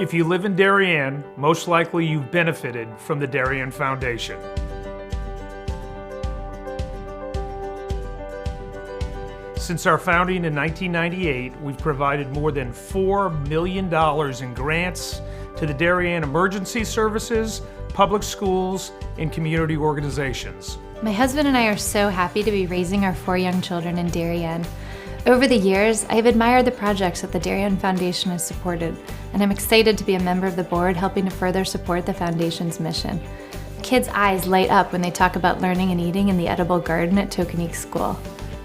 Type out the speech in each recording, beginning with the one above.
if you live in Darien, most likely you've benefited from the Darien Foundation. Since our founding in 1998, we've provided more than $4 million in grants to the Darien Emergency Services, public schools, and community organizations. My husband and I are so happy to be raising our 4 young children in Darien. Over the years, I have admired the projects that the Darien Foundation has supported, and I'm excited to be a member of the board helping to further support the Foundation's mission. Kids' eyes light up when they talk about learning and eating in the edible garden at Tokenique School.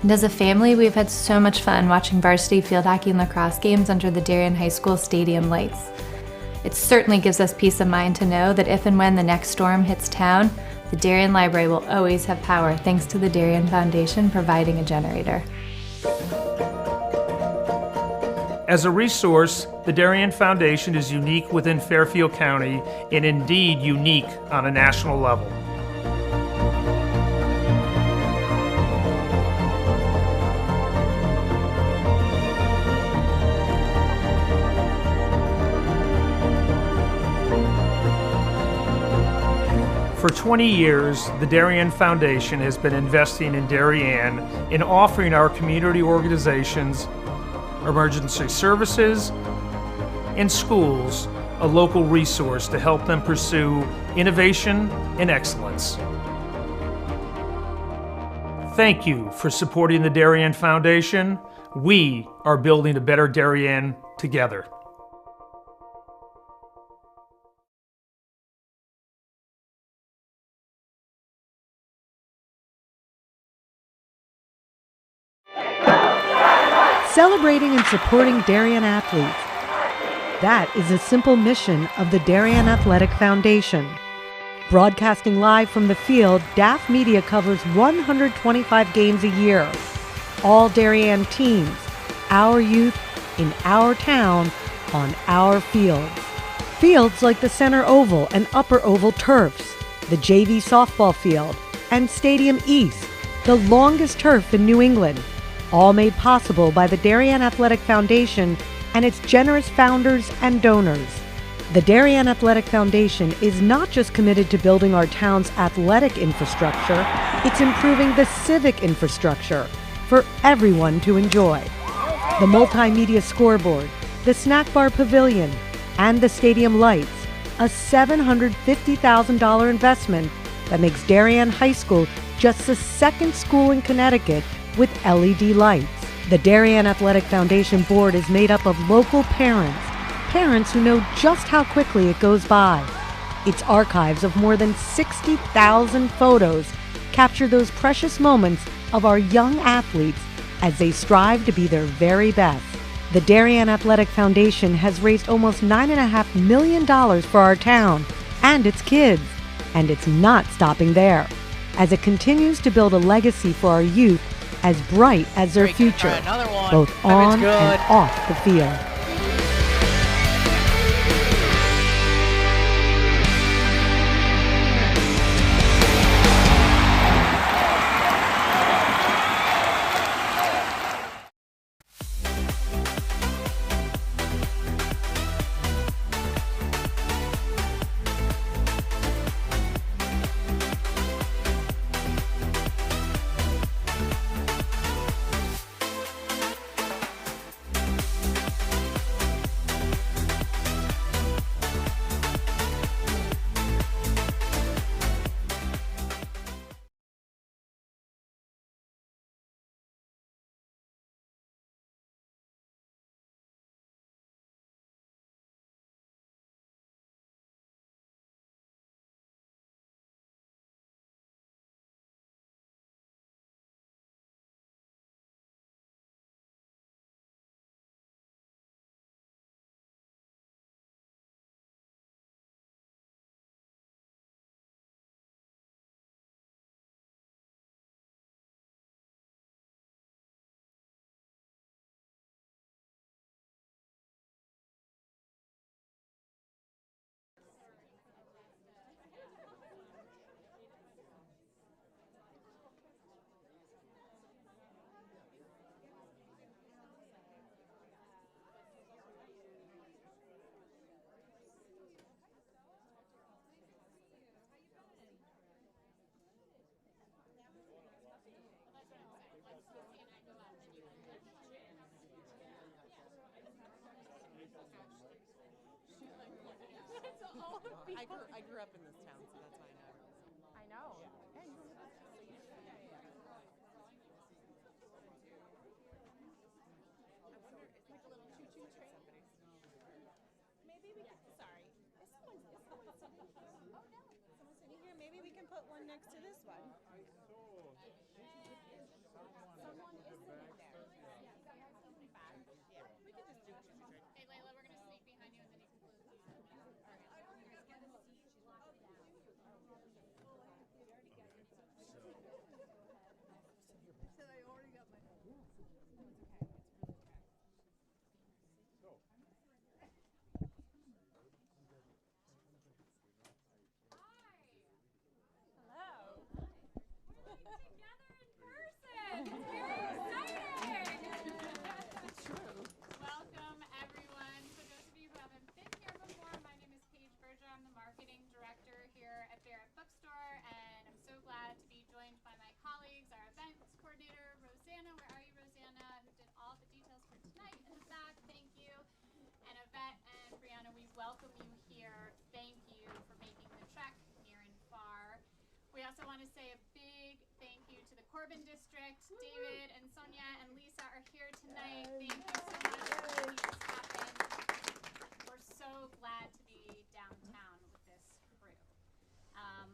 And as a family, we've had so much fun watching varsity field hockey and lacrosse games under the Darien High School stadium lights. It certainly gives us peace of mind to know that if and when the next storm hits town, the Darien Library will always have power thanks to the Darien Foundation providing a generator. As a resource, the Darien Foundation is unique within Fairfield County and indeed unique on a national level. For 20 years, the Darien Foundation has been investing in Darien and offering our community organizations, emergency services, and schools a local resource to help them pursue innovation and excellence. Thank you for supporting the Darien Foundation. We are building a better Darien together. Celebrating and supporting Darien athletes. That is a simple mission of the Darien Athletic Foundation. Broadcasting live from the field, DAF Media covers 125 games a year. All Darien teams, our youth, in our town, on our fields. Fields like the Center Oval and Upper Oval turfs, the JV softball field, and Stadium East, the longest turf in New England. All made possible by the Darien Athletic Foundation and its generous founders and donors. The Darien Athletic Foundation is not just committed to building our town's athletic infrastructure, it's improving the civic infrastructure for everyone to enjoy. The multimedia scoreboard, the snack bar pavilion, and the stadium lights, a $750,000 investment that makes Darien High School just the second school in Connecticut with LED lights. The Darien Athletic Foundation board is made up of local parents who know just how quickly it goes by. Its archives of more than 60,000 photos capture those precious moments of our young athletes as they strive to be their very best. The Darien Athletic Foundation has raised almost $9.5 million for our town and its kids, and it's not stopping there, as it continues to build a legacy for our youth as bright as their future, both on and off the field. I grew up in this town, so that's why I know everything. I know. I wonder if like a little choo-choo train. Maybe we can, sorry. Is someone sitting here? Maybe we can put one next to this one. Someone is sitting there. Yeah, we could just do a choo-choo train. Hey Layla, we're gonna sneak behind you and then you can close the door. Said I already got my. Hello. Together in person. It's very exciting. Welcome everyone. For those of you who haven't been here before, my name is Paige Berger. I'm the marketing director here at Barrett Bookstore, and I'm so glad to be joined by my colleagues, our events coordinator, Rosanna. Where are you, Rosanna? Who did all the details for tonight in the back. Thank you. And Yvette and Brianna, we welcome you here. Thank you for making the trek near and far. We also want to say a big thank you to the Corbin District. David and Sonia and Lisa are here tonight. Thank you so much for making this happen. We're so glad to be downtown with this crew.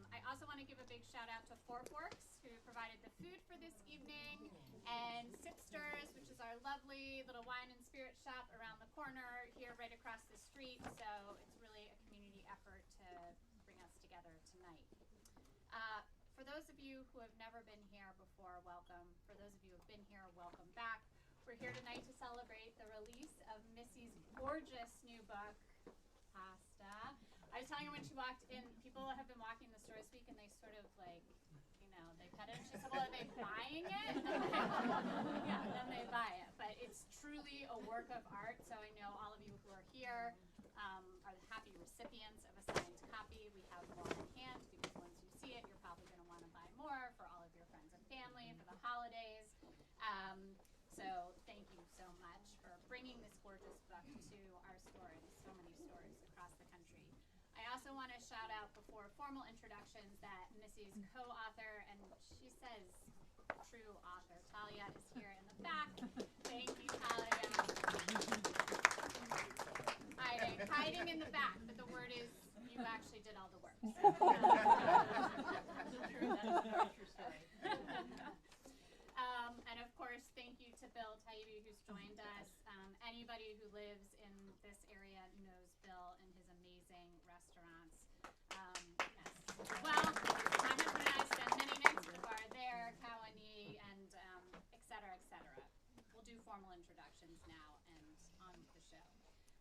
I also want to give a big shout out to Four Forks, who provided the food for this evening, and Sipsters, which is our lovely little wine and spirit shop around the corner here right across the street. So it's really a community effort to bring us together tonight. For those of you who have never been here before, welcome. For those of you who have been here, welcome back. We're here tonight to celebrate the release of Missy's gorgeous new book, Pasta. I was telling her when she walked in, people have been walking the store this week and they sort of like, they pet it. She said, well, are they buying it? Yeah, then they buy it. But it's truly a work of art, so I know all of you who are here are the happy recipients of a signed copy. We have more in hand because once you see it, you're probably going to want to buy more for all of your friends and family for the holidays. So thank you so much for bringing this gorgeous book to our store and so many stores across the country. I also want to shout out before formal introductions that Missy's co-author, and she says true author, Talia, is here in the back. Thank you, Talia. Hiding in the back, but the word is you actually did all the work. And of course, thank you to Bill Taibe, who's joined us. Anybody who lives in this area knows Bill and his amazing restaurants. Yes. Well, my husband and I spend many nights at the bar there, Kawani, and et cetera, et cetera. We'll do formal introductions now and on with the show.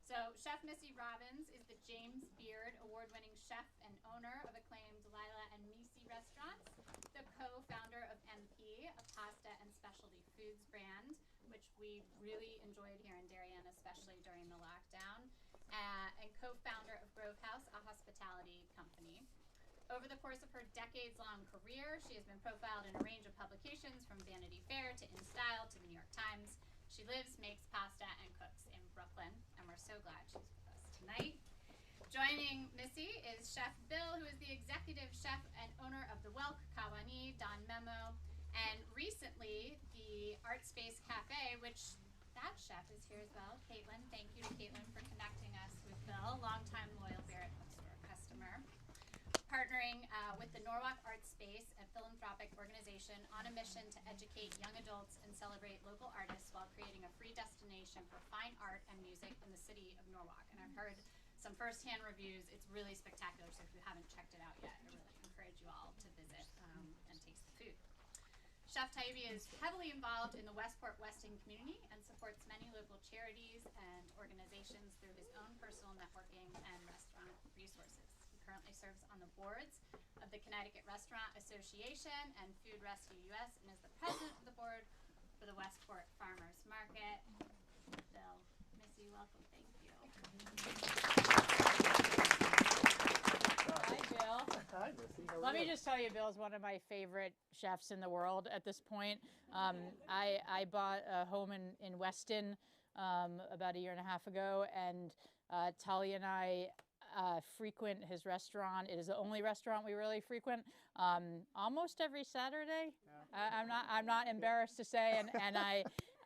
So Chef Missy Robbins is the James Beard award-winning chef and owner of acclaimed Lila and Missy restaurants, the co-founder of MP, a pasta and specialty foods brand, which we really enjoyed here in Darien, especially during the lockdown, and co-founder of Grove House, a hospitality company. Over the course of her decades-long career, she has been profiled in a range of publications from Vanity Fair to InStyle to the New York Times. She lives, makes pasta, and cooks in Brooklyn, and we're so glad she's with us tonight. Joining Missy is Chef Bill, who is the executive chef and owner of the Welk, Kawani, Don Memo, and recently the Art Space Cafe, which that chef is here as well, Caitlin. Thank you to Caitlin for connecting us with Bill, longtime loyal Barrett Bookstore customer. Partnering with the Norwalk Art Space, a philanthropic organization on a mission to educate young adults and celebrate local artists while creating a free destination for fine art and music in the city of Norwalk. And I've heard some firsthand reviews. It's really spectacular, so if you haven't checked it out yet, I really encourage you all to visit and taste the food. Chef Taibe is heavily involved in the Westport Weston community and supports many local charities and organizations through his own personal networking and restaurant resources. He currently serves on the boards of the Connecticut Restaurant Association and Food Rescue US and is the president of the board for the Westport Farmers Market. Bill, Missy, welcome. Thank you. Hi, Bill. Hi, Missy. How are Let you? me just tell you, Bill's one of my favorite chefs in the world at this point. I bought a home in Weston about a year and a half ago, and Talia and I frequent his restaurant. It is the only restaurant we really frequent almost every Saturday. I'm not embarrassed to say,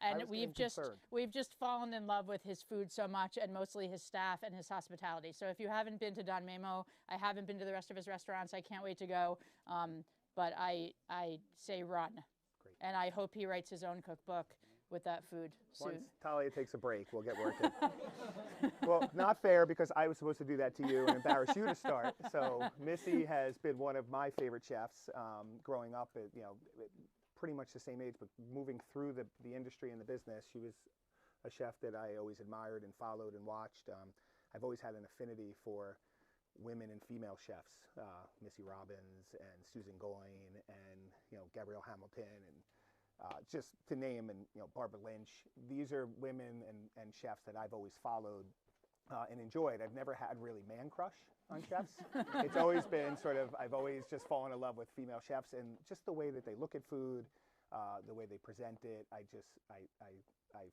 and we've just fallen in love with his food so much, and mostly his staff and his hospitality. So if you haven't been to Don Memo, I haven't been to the rest of his restaurants. I can't wait to go. But I say run. Great. And I hope he writes his own cookbook with that food soon. Once Talia takes a break, we'll get working. Well, not fair, because I was supposed to do that to you and embarrass you to start. So Missy has been one of my favorite chefs growing up at, pretty much the same age, but moving through the industry and the business. She was a chef that I always admired and followed and watched. I've always had an affinity for women and female chefs, Missy Robbins and Susan Goyne and Gabrielle Hamilton and just to name, and Barbara Lynch. These are women and chefs that I've always followed and enjoyed. I've never had really man crush on chefs. It's always been sort of, I've always just fallen in love with female chefs and just the way that they look at food, the way they present it. I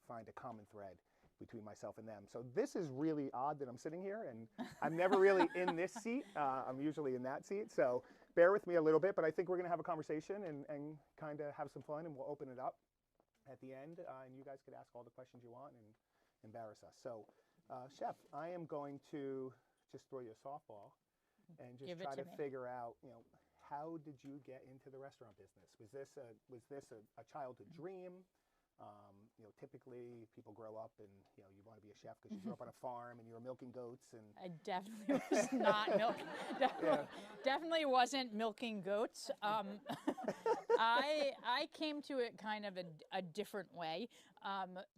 find a common thread between myself and them. So this is really odd that I'm sitting here, and I'm never really in this seat. I'm usually in that seat. So bear with me a little bit, but I think we're going to have a conversation and kind of have some fun, and we'll open it up at the end, and you guys could ask all the questions you want and embarrass us. So, Chef, I am going to just throw you a softball and just try to figure out, how did you get into the restaurant business? Was this a childhood dream? Typically people grow up and you want to be a chef because you grew up on a farm and you were milking goats. And I definitely was not milking. Definitely wasn't milking goats. I came to it kind of a different way.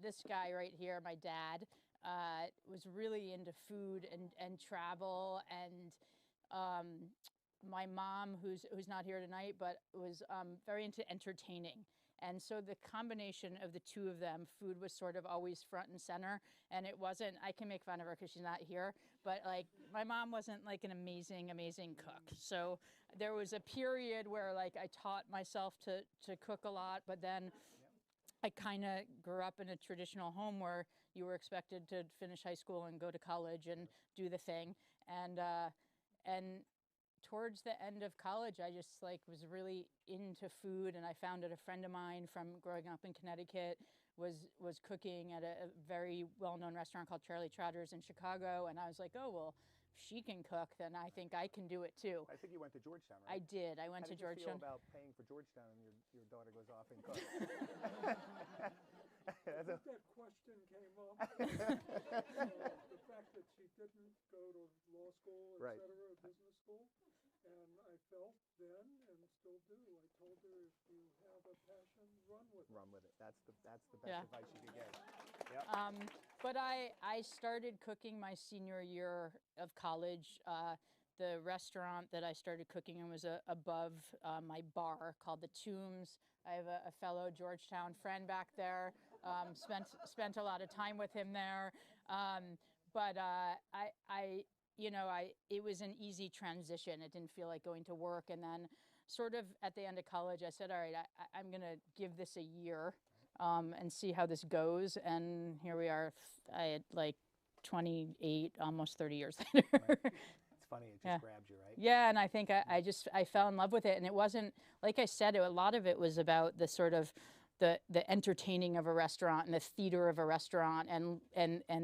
This guy right here, my dad, was really into food and travel, and my mom, who's not here tonight, but was very into entertaining. And so the combination of the two of them, food was sort of always front and center. And it wasn't, I can make fun of her because she's not here, but like my mom wasn't like an amazing cook. So there was a period where like I taught myself to cook a lot, but then I kind of grew up in a traditional home where you were expected to finish high school and go to college and do the thing. And towards the end of college, I just like was really into food, and I found that a friend of mine from growing up in Connecticut was cooking at a very well-known restaurant called Charlie Trotter's in Chicago, and I was like, oh, well, if she can cook, then I think I can do it too. I think you went to Georgetown, right? I did. I went to Georgetown. How did you feel about paying for Georgetown and your daughter goes off and cooks? That question came up. The fact that she didn't go to law school, et cetera, business school. And I felt then, and still do, I told her, if you have a passion, run with it. Run with it. That's the best advice you could get. Yep. But I started cooking my senior year of college. The restaurant that I started cooking in was above my bar called the Tombs. I have a fellow Georgetown friend back there. Spent a lot of time with him there. But it was an easy transition. It didn't feel like going to work. And then sort of at the end of college, I said, all right, I'm going to give this a year and see how this goes. And here we are. I had like 28, almost 30 years later. Right. It's funny. It just grabs you, right? Yeah. And I think I fell in love with it. And it wasn't, like I said, a lot of it was about the sort of the entertaining of a restaurant and the theater of a restaurant and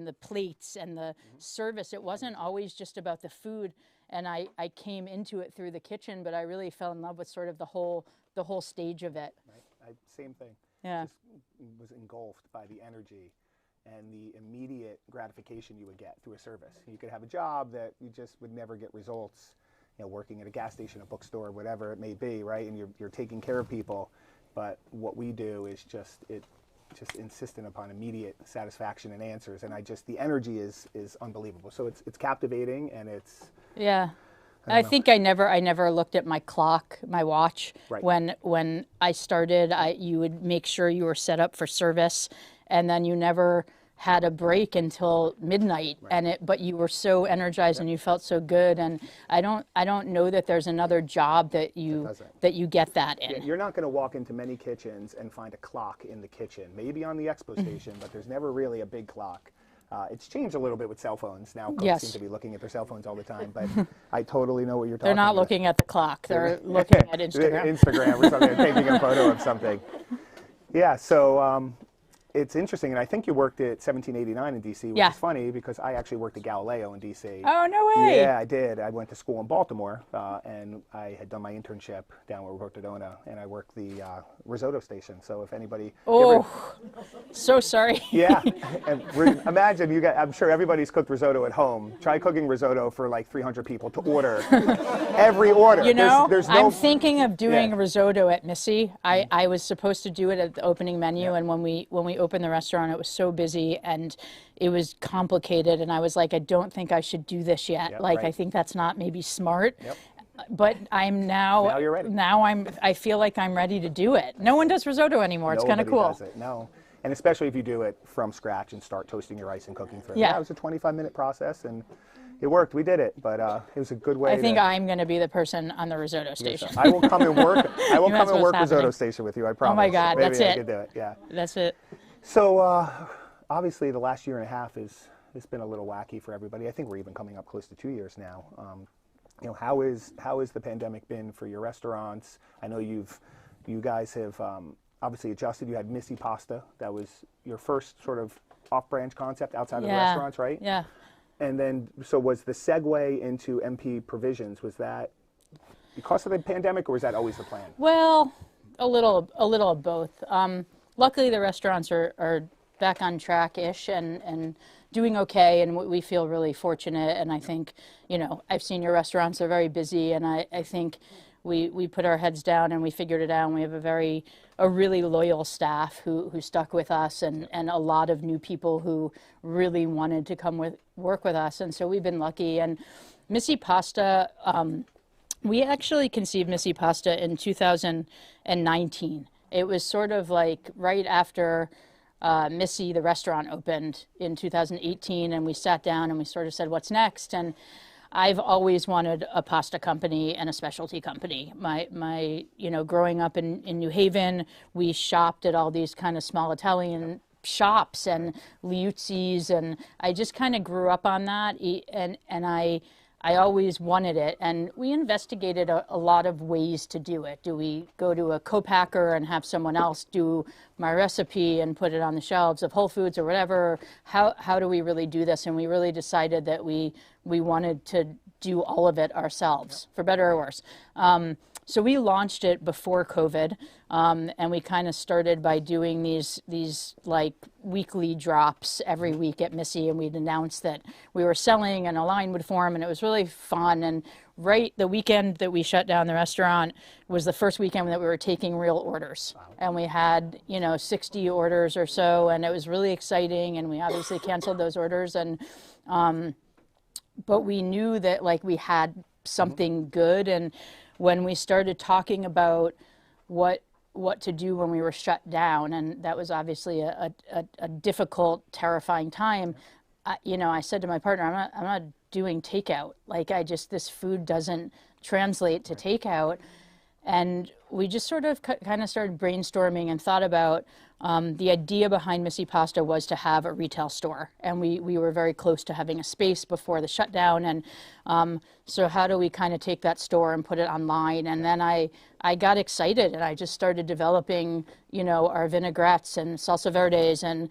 the plates and the service. It wasn't always just about the food. And I came into it through the kitchen, but I really fell in love with sort of the whole stage of it. Right. Same thing. Yeah. Just was engulfed by the energy and the immediate gratification you would get through a service. You could have a job that you just would never get results, working at a gas station, a bookstore, whatever it may be, right? And you're taking care of people. But what we do is just insistent upon immediate satisfaction and answers, and the energy is unbelievable. So it's captivating, and it's I think I never looked at my clock, my watch. Right. When I started, you would make sure you were set up for service, and then you never had a break until midnight. Right. But you were so energized and you felt so good. And I don't know that there's another job that you get that in. Yeah, you're not going to walk into many kitchens and find a clock in the kitchen. Maybe on the expo station, but there's never really a big clock. It's changed a little bit with cell phones. Now cooks Yes. seem to be looking at their cell phones all the time, but I totally know what you're talking They're not about. looking at the clock. They're looking at Instagram. Instagram or something, taking a photo of something. Yeah, so it's interesting, and I think you worked at 1789 in D.C., which Yeah. is funny because I actually worked at Galileo in D.C. Oh, no way. Yeah, I did. I went to school in Baltimore, and I had done my internship down where we worked at Ona, and I worked the risotto station. So if anybody... Oh, so sorry. Yeah, and imagine you got, I'm sure everybody's cooked risotto at home. Try cooking risotto for like 300 people to order. Every order. You know, there's no, I'm thinking of doing Yeah. risotto at Missy. I was supposed to do it at the opening menu, and when we opened the restaurant, it was so busy and it was complicated, and I was like, I don't think I should do this yet. Yep, like, right. I think that's not maybe smart. Yep. But I'm Now you're ready. Now I feel like I'm ready to do it. No one does risotto anymore. It's kind of Nobody cool. does it, no. And especially if you do it from scratch and start toasting your rice and cooking for it. Yeah. It was a 25-minute process, and it worked. We did it, but it was a good way I think to... I'm going to be the on the risotto station. I will come and work. I will That's come and what's work risotto happening. station with you. I promise. Oh my God, Maybe that's I it. could do it. Yeah. That's it. So obviously, the last year and a half it's been a little wacky for everybody. I think we're even coming up close to 2 years now. You know, how is the pandemic been for your restaurants? I know you guys have obviously adjusted. You had Missy Pasta. That was your first sort of off-branch concept outside of the restaurants, right? Yeah. And then, so was the segue into MP Provisions, was that because of the pandemic, or was that always the plan? Well, a little of both. Luckily, the restaurants are back on track-ish and doing okay, and we feel really fortunate. And I think, you know, I've seen your restaurants are very busy, and I think we put our heads down and we figured it out. And we have a really loyal staff who stuck with us, and a lot of new people who really wanted to come work with us. And so we've been lucky. And Missy Pasta, we actually conceived Missy Pasta in 2019. It was sort of like right after Missy, the restaurant, opened in 2018, and we sat down and we sort of said, what's next? And I've always wanted a pasta company and a specialty company. My you know, growing up in New Haven, we shopped at all these kind of small Italian shops and Liuzzi's, and I just kind of grew up on that, and I always wanted it, and we investigated a lot of ways to do it. Do we go to a co-packer and have someone else do my recipe and put it on the shelves of Whole Foods or whatever? How do we really do this? And we really decided that we wanted to do all of it ourselves, for better or worse. So we launched it before COVID, and we kind of started by doing these like weekly drops every week at Missy, and we'd announce that we were selling and a line would form, and it was really fun. And right the weekend that we shut down the restaurant was the first weekend that we were taking real orders. Wow. And we had, you know, 60 orders or so, and it was really exciting, and we obviously canceled those orders. And but we knew that like we had something good, and when we started talking about what to do when we were shut down, and that was obviously a difficult, terrifying time, you know, I said to my partner, I'm not doing takeout. Like, this food doesn't translate to takeout. And we just sort of kind of started brainstorming and thought about the idea behind Missy Pasta was to have a retail store. And we were very close to having a space before the shutdown. And so how do we kind of take that store and put it online? And then I got excited, and I just started developing, you know, our vinaigrettes and salsa verdes. And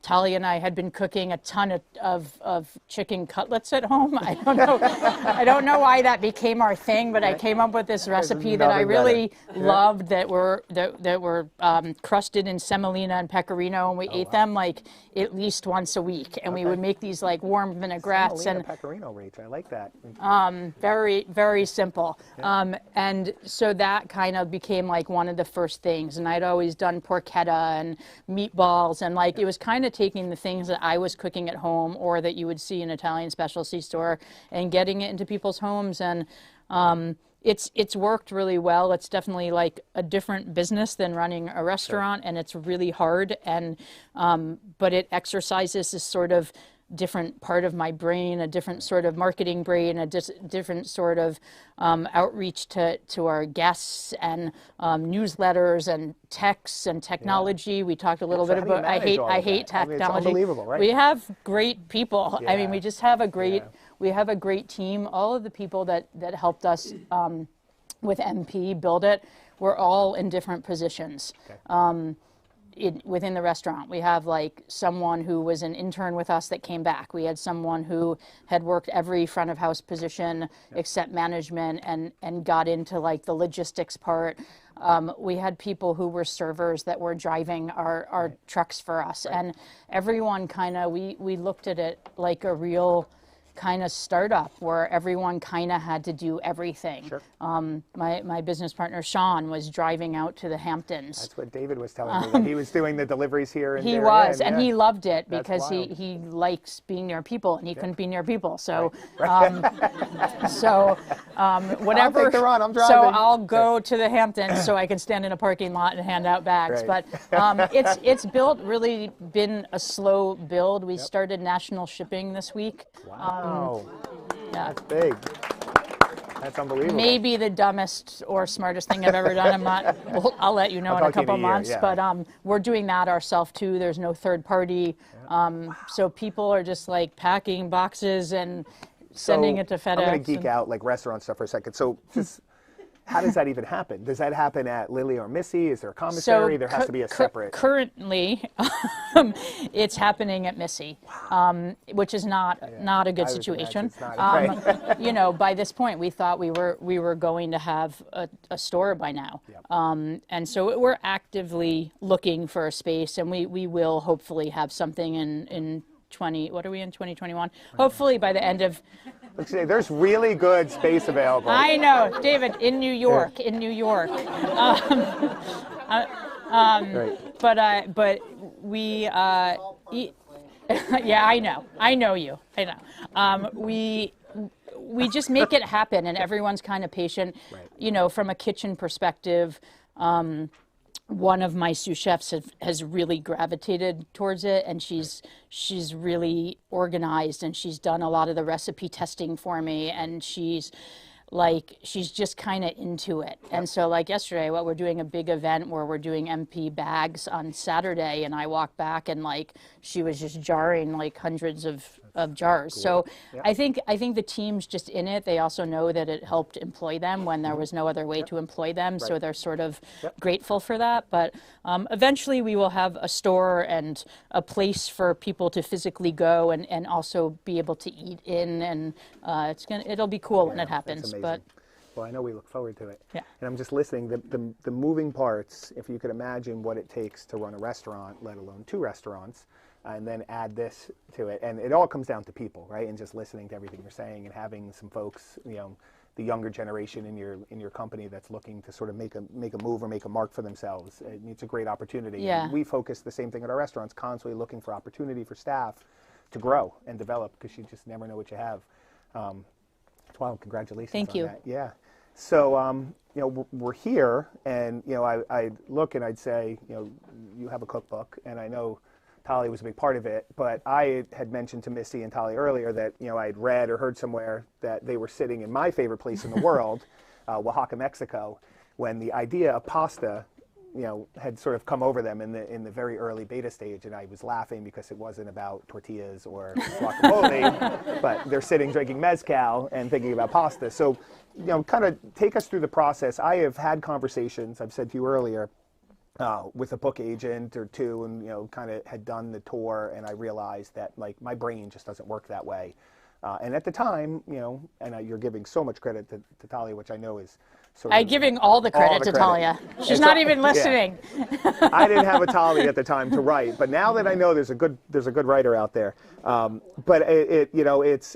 Talia and I had been cooking a ton of chicken cutlets at home. I don't know why that became our thing, but I came up with this recipe that I really loved, that were crusted in semolina and pecorino, and we ate them like at least once a week. And we would make these like warm vinaigrettes. Semolina and pecorino, Rach, I like that. very, very simple. And so that kind of became like one of the first things. And I'd always done porchetta and meatballs, and like it was kind of taking the things that I was cooking at home or that you would see in an Italian specialty store and getting it into people's homes. And it's worked really well. It's definitely like a different business than running a restaurant, and it's really hard. And but it exercises this sort of different part of my brain, a different sort of marketing brain, a different sort of outreach to our guests, and newsletters and texts and technology. We talked a little bit about, I hate technology. It's unbelievable, right? We have great people. I mean, we just have a great, Yeah. we have a great team. All of the people that helped us with MP build it, we're all in different positions. Okay. Within the restaurant. We have like someone who was an intern with us that came back. We had someone who had worked every front of house position except management and got into like the logistics part. We had people who were servers that were driving our trucks for us. And everyone kind of, we looked at it like a real kind of startup where everyone kind of had to do everything. Sure. My business partner Sean was driving out to the Hamptons. That's what David was telling me. That he was doing the deliveries here. He was, and he loved it That's because wild. he likes being near people, and he couldn't be near people. So, whatever. I'll take the run, I'm so driving. I'll go to the Hamptons so I can stand in a parking lot and hand out bags. Right. But it's really been a slow build. We started national shipping this week. Wow. Yeah. That's big. That's unbelievable. Maybe the dumbest or smartest thing I've ever done. I'm not. I'll let you know I'll in a talk to you couple in a year, months. yeah. But we're doing that ourselves too. There's no third party. So people are just like packing boxes and sending it to FedEx. I'm going to geek out like restaurant stuff for a second. So just how does that even happen? Does that happen at Lily or Missy? Is there a commissary? There has to be a separate. Currently, it's happening at Missy, which is not a good situation. It's not, You know, by this point, we thought we were going to have a store by now, and so we're actively looking for a space, and we will hopefully have something in 2021. Hopefully by the end of. Let's say there's really good space available. I know, David, in New York, But we, yeah, I know you. We just make it happen, and everyone's kind of patient. Right. You know, from a kitchen perspective, one of my sous chefs has really gravitated towards it, and she's really organized, and she's done a lot of the recipe testing for me, and she's just kind of into it. And so like yesterday, we're doing a big event where we're doing MP bags on Saturday, and I walked back and like she was just jarring like hundreds of jars. Cool. So Yep. I think the team's just in it. They also know that it helped employ them when there was no other way to employ them. So Right. they're sort of grateful for that. But eventually we will have a store and a place for people to physically go and also be able to eat in, and it'll be cool when it That's happens. amazing. But well, I know we look forward to it. Yeah. And I'm just listening. The moving parts. If you could imagine what it takes to run a restaurant, let alone 2 restaurants, and then add this to it, and it all comes down to people, right? And just listening to everything you're saying, and having some folks, you know, the younger generation in your company that's looking to sort of make a move or make a mark for themselves. It's a great opportunity. Yeah. And we focus the same thing at our restaurants, constantly looking for opportunity for staff to grow and develop, because you just never know what you have. Wow, congratulations. Thank on you. that. Yeah. So, you know, we're here, and, you know, I'd look and I'd say, you know, you have a cookbook, and I know Tali was a big part of it, but I had mentioned to Missy and Tali earlier that, you know, I had read or heard somewhere that they were sitting in my favorite place in the world, Oaxaca, Mexico, when the idea of pasta, you know, had sort of come over them in the very early beta stage, and I was laughing because it wasn't about tortillas or guacamole, but they're sitting drinking mezcal and thinking about pasta. So, you know, kind of take us through the process. I have had conversations, I've said to you earlier, with a book agent or 2, and, you know, kind of had done the tour, and I realized that, like, my brain just doesn't work that way. And at the time, you know, and you're giving so much credit to Talia, which I know is sort of... I'm giving all the credit to Talia. She's not even listening. Yeah. I didn't have a Talia at the time to write, but now that I know there's a good writer out there. But it you know, it's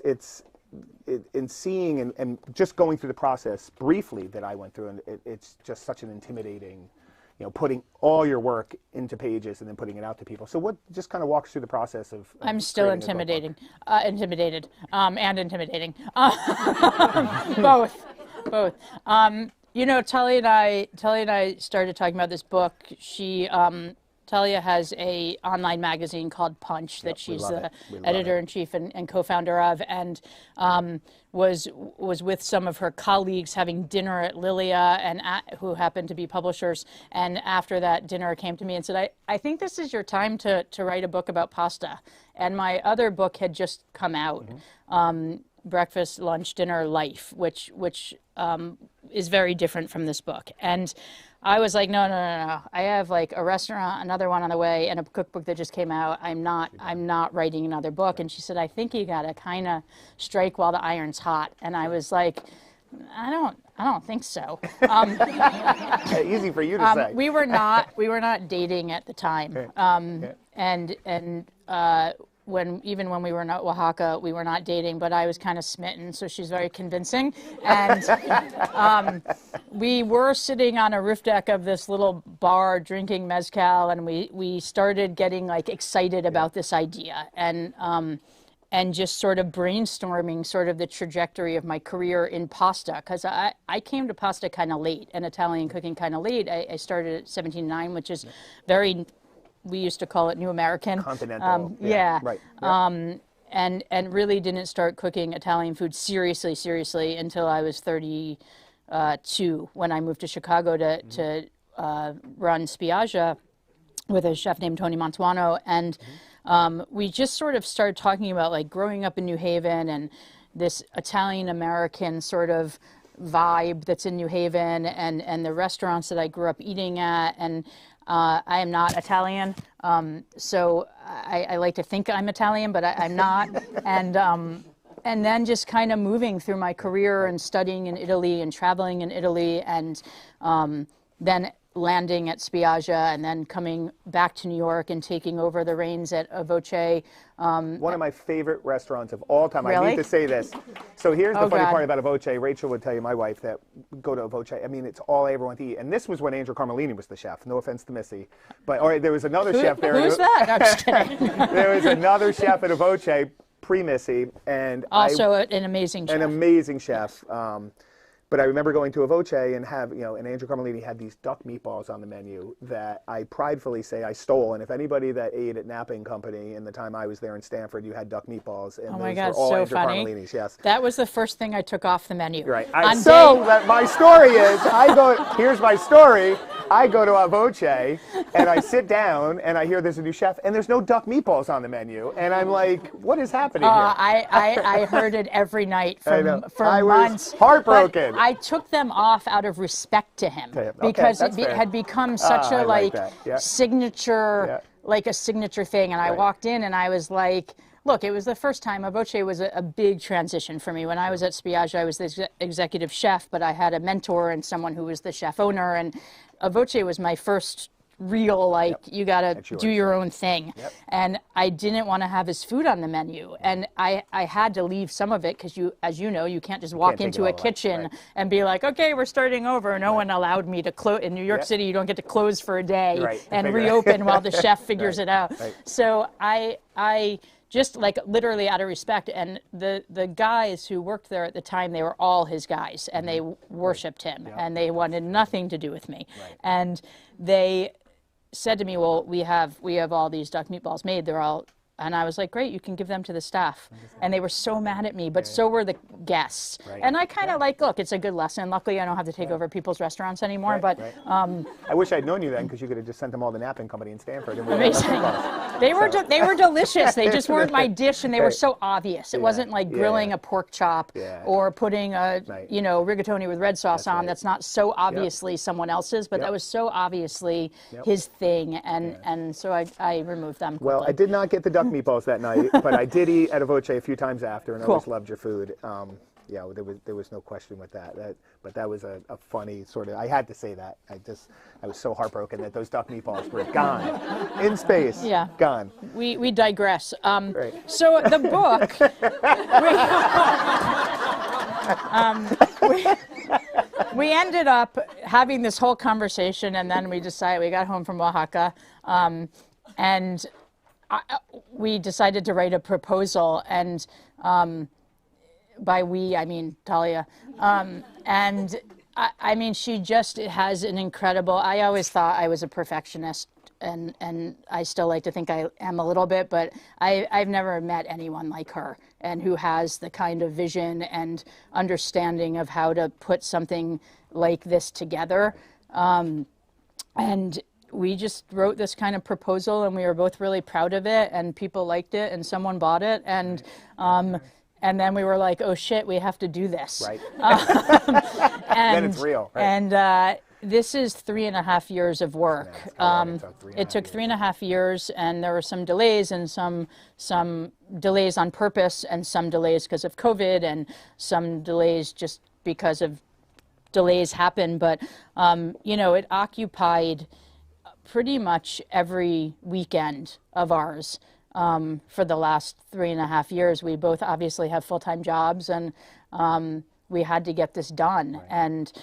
in seeing and just going through the process briefly that I went through, and it's just such an intimidating, you know, putting all your work into pages and then putting it out to people. So what just kind of walks through the process of I'm still intimidated, and intimidating. Both. You know, Tali and I started talking about this book. Talia has a online magazine called Punch that she's the editor-in-chief and co-founder of, and was with some of her colleagues having dinner at Lilia, and who happened to be publishers. And after that dinner, came to me and said, I think this is your time to write a book about pasta. And my other book had just come out, Breakfast, Lunch, Dinner, Life, which is very different from this book. And I was like, no. I have like a restaurant, another one on the way, and a cookbook that just came out. I'm not writing another book. And she said, I think you gotta kind of strike while the iron's hot. And I was like, I don't think so. Easy for you to say. We were not dating at the time. Even when we were in Oaxaca, we were not dating, but I was kind of smitten, so she's very convincing. And we were sitting on a roof deck of this little bar drinking mezcal, and we started getting like excited about this idea, and just sort of brainstorming sort of the trajectory of my career in pasta, because I came to pasta kind of late, and Italian cooking kind of late. I started at 17.9, which is very, we used to call it New American. Continental. Right. And really didn't start cooking Italian food seriously until I was 32, when I moved to Chicago to run Spiaggia with a chef named Tony Mantuano. And we just sort of started talking about like growing up in New Haven and this Italian-American sort of vibe that's in New Haven, and the restaurants that I grew up eating at. And I am not Italian, so I like to think I'm Italian, but I'm not. And then just kind of moving through my career and studying in Italy and traveling in Italy, and then landing at Spiaggia, and then coming back to New York and taking over the reins at Voce. One of my favorite restaurants of all time. Really? I need to say this. So here's the funny part about Voce. Rachel would tell you, my wife, that go to Voce. I mean, it's all I ever want to eat. And this was when Angel Carmelini was the chef. No offense to Missy, but there was another chef there. Who's that? No, I'm just kidding. There was another chef at Voce pre-Missy, and also an amazing chef. An amazing chef. But I remember going to a Voce and and Andrew Carmelini had these duck meatballs on the menu that I pridefully say I stole. And if anybody that ate at Napping Company in the time I was there in Stanford, you had duck meatballs. And oh my those God, were all so Andrew funny. Carmelini's, yes. That was the first thing I took off the menu. Right. My story is, here's my story. I go to a Voce and I sit down and I hear there's a new chef and there's no duck meatballs on the menu. And I'm like, what is happening here? I heard it every night for months. I was heartbroken. But I took them off out of respect to him, because it had become such a signature, like a signature thing. And I walked in and I was like, look, it was the first time. Voce was a big transition for me. When I was at Spiaggia, I was the executive chef, but I had a mentor and someone who was the chef owner. And Voce was my first real, like, you got to do your own thing. And I didn't want to have his food on the menu. And I had to leave some of it because, as you know, you can't just walk into a kitchen and be like, okay, we're starting over. No one allowed me to close. In New York City, you don't get to close for a day and reopen while the chef figures it out. So I just like literally out of respect, and the guys who worked there at the time, they were all his guys, and they worshipped him, and they wanted nothing to do with me. And they said to me, well, we have all these duck meatballs made. They're all, and I was like, great, you can give them to the staff. And they were so mad at me, but so were the guests. And I kind of like, look, it's a good lesson. Luckily, I don't have to take over people's restaurants anymore. But I wish I'd known you then, because you could have just sent them all to Napping Company in Stanford. And amazing. They were delicious. They just weren't my dish, and they were so obvious. It wasn't like grilling a pork chop or putting a rigatoni with red sauce on. That's not so obviously someone else's, but that was so obviously his thing, and so I removed them quickly. Well, I did not get the duck meatballs that night, but I did eat at a Voce a few times after, and I always loved your food. There was no question with that. But that was a funny sort of. I had to say that. I was so heartbroken that those duck meatballs were gone in space. Gone. We digress. So the book. We ended up having this whole conversation, and then we got home from Oaxaca, and we decided to write a proposal, and by we, I mean Talia. And I mean, she just has an incredible, I always thought I was a perfectionist, and I still like to think I am a little bit, but I've never met anyone like her, and who has the kind of vision and understanding of how to put something like this together. And we just wrote this kind of proposal, and we were both really proud of it, and people liked it, and someone bought it, and then we were like, oh shit, we have to do this. Right. And then it's real. Right. And this is 3.5 years of work. It took 3.5 years, and there were some delays, and some delays on purpose, and some delays because of COVID, and some delays just because of delays happen. But you know, it occupied pretty much every weekend of ours for the last 3.5 years. We both obviously have full-time jobs, and we had to get this done. Right. And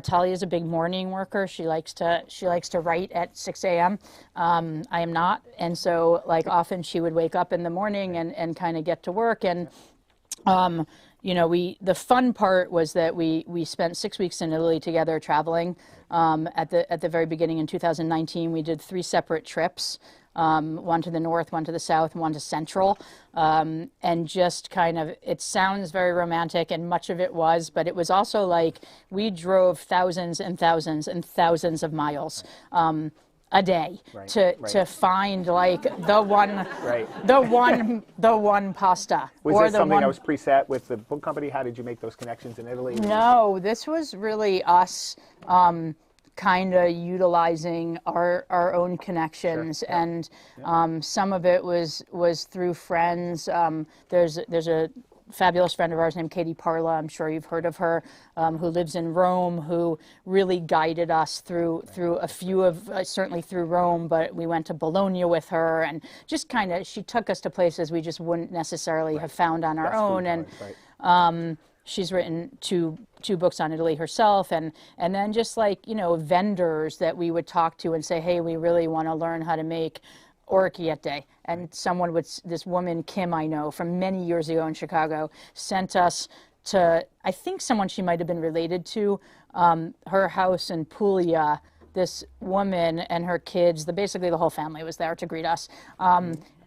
Talia is a big morning worker. She likes to write at 6 a.m. I am not, and so like often she would wake up in the morning and kind of get to work. And you know, the fun part was that we spent 6 weeks in Italy together traveling. At the very beginning in 2019, we did 3 separate trips. One to the north, one to the south, and one to central, and just kind of, it sounds very romantic, and much of it was, but it was also like we drove thousands and thousands and thousands of miles a day to find like the one the one pasta. Was this something that was preset with the book company? How did you make those connections in Italy? No, this was really us kind of utilizing our own connections. Sure. And some of it was through friends. There's a fabulous friend of ours named Katie Parla, I'm sure you've heard of her, who lives in Rome, who really guided us through a few of, certainly through Rome, but we went to Bologna with her, and just kind of, she took us to places we just wouldn't necessarily have found on our own. And she's written two books on Italy herself, and then just like, you know, vendors that we would talk to and say, hey, we really want to learn how to make orecchiette. And someone would, this woman, Kim, I know, from many years ago in Chicago, sent us to, I think someone she might have been related to, her house in Puglia. This woman and her kids, basically the whole family was there to greet us.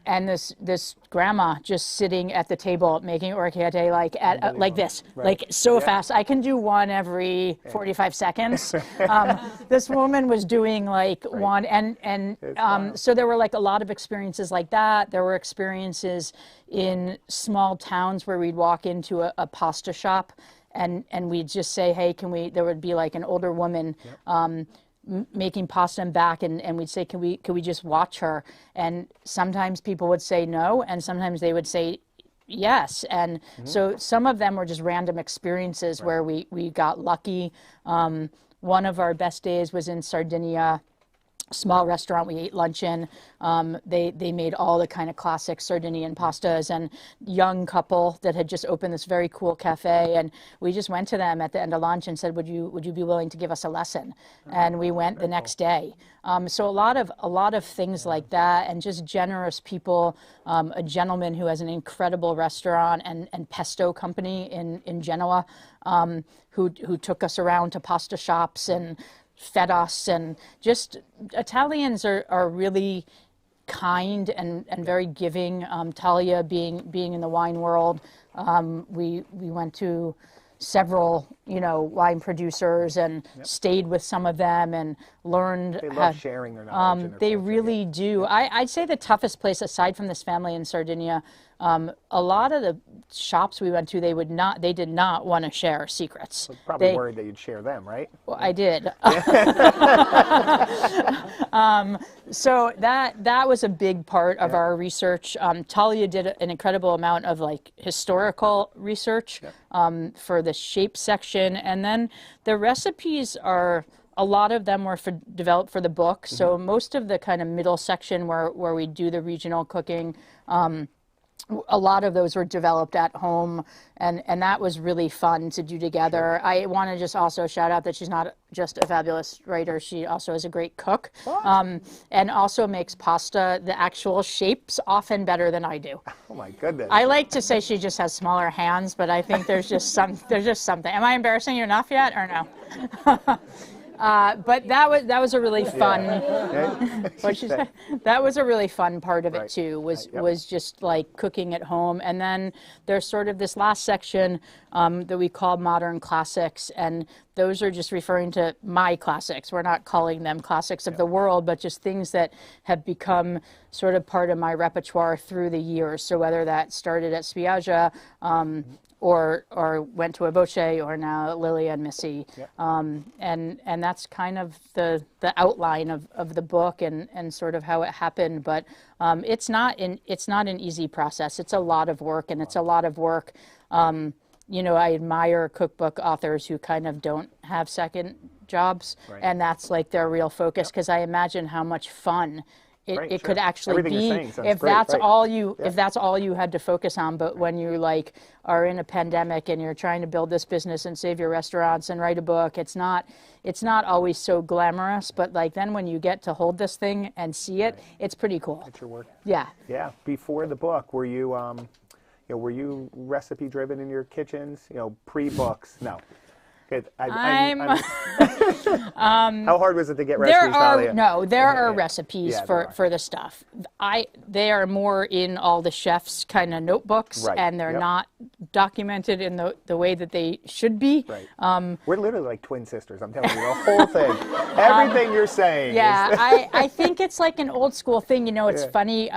And this grandma just sitting at the table making orecchiette like this, like so fast. I can do one every 45 seconds. This woman was doing like one, and so there were like a lot of experiences like that. There were experiences in small towns where we'd walk into a pasta shop, and we'd just say, hey, can we? There would be like an older woman. Making pasta and back, and we'd say, can we just watch her? And sometimes people would say no, and sometimes they would say yes. And so some of them were just random experiences where we got lucky. One of our best days was in Sardinia. Small restaurant we ate lunch in. They made all the kind of classic Sardinian pastas, and young couple that had just opened this very cool cafe, and we just went to them at the end of lunch and said, would you be willing to give us a lesson? And we went the next day. So a lot of things like that, and just generous people. A gentleman who has an incredible restaurant and pesto company in Genoa, who took us around to pasta shops and fed us. And just Italians are really kind and very giving. Talia being in the wine world, we went to several, you know, wine producers and stayed with some of them and learned. They love sharing their knowledge. And their they really do. I'd say the toughest place, aside from this family in Sardinia, a lot of the shops we went to, they did not want to share secrets. Well, probably worried that you'd share them, right? Well, I did. So that was a big part of our research. Talia did an incredible amount of like historical research for the shape section, and then the recipes are. A lot of them were developed for the book. So most of the kind of middle section where we do the regional cooking, a lot of those were developed at home, and that was really fun to do together. Sure. I want to just also shout out that she's not just a fabulous writer, she also is a great cook, and also makes pasta, the actual shapes, often better than I do. Oh my goodness. I like to say she just has smaller hands, but I think there's just something. Am I embarrassing you enough yet, or no? But that was a really fun. What'd she say? That was a really fun part of it too. Was just like cooking at home, and then there's sort of this last section that we call modern classics, and those are just referring to my classics. We're not calling them classics of the world, but just things that have become sort of part of my repertoire through the years. So whether that started at Spiaggia, or went to a Voce, or now Lily and Missy. And that's kind of the outline of the book and sort of how it happened. But it's not an easy process. It's a lot of work, and it's a lot of work. You know, I admire cookbook authors who kind of don't have second jobs, and that's like their real focus, because I imagine how much fun it could actually be if that's all you if that's all you had to focus on. But when you like are in a pandemic and you're trying to build this business and save your restaurants and write a book, it's not always so glamorous. But like then when you get to hold this thing and see it, it's pretty cool. It's your work. Yeah. Yeah. Before the book, were you were you recipe driven in your kitchens? You know, pre-books? No. Good. How hard was it to get recipes? There are recipes for the stuff. They are more in all the chefs' kind of notebooks, and they're not documented in the way that they should be. We're literally like twin sisters. I'm telling you, the whole thing, everything you're saying. Yeah, I think it's like an old school thing. You know, it's funny.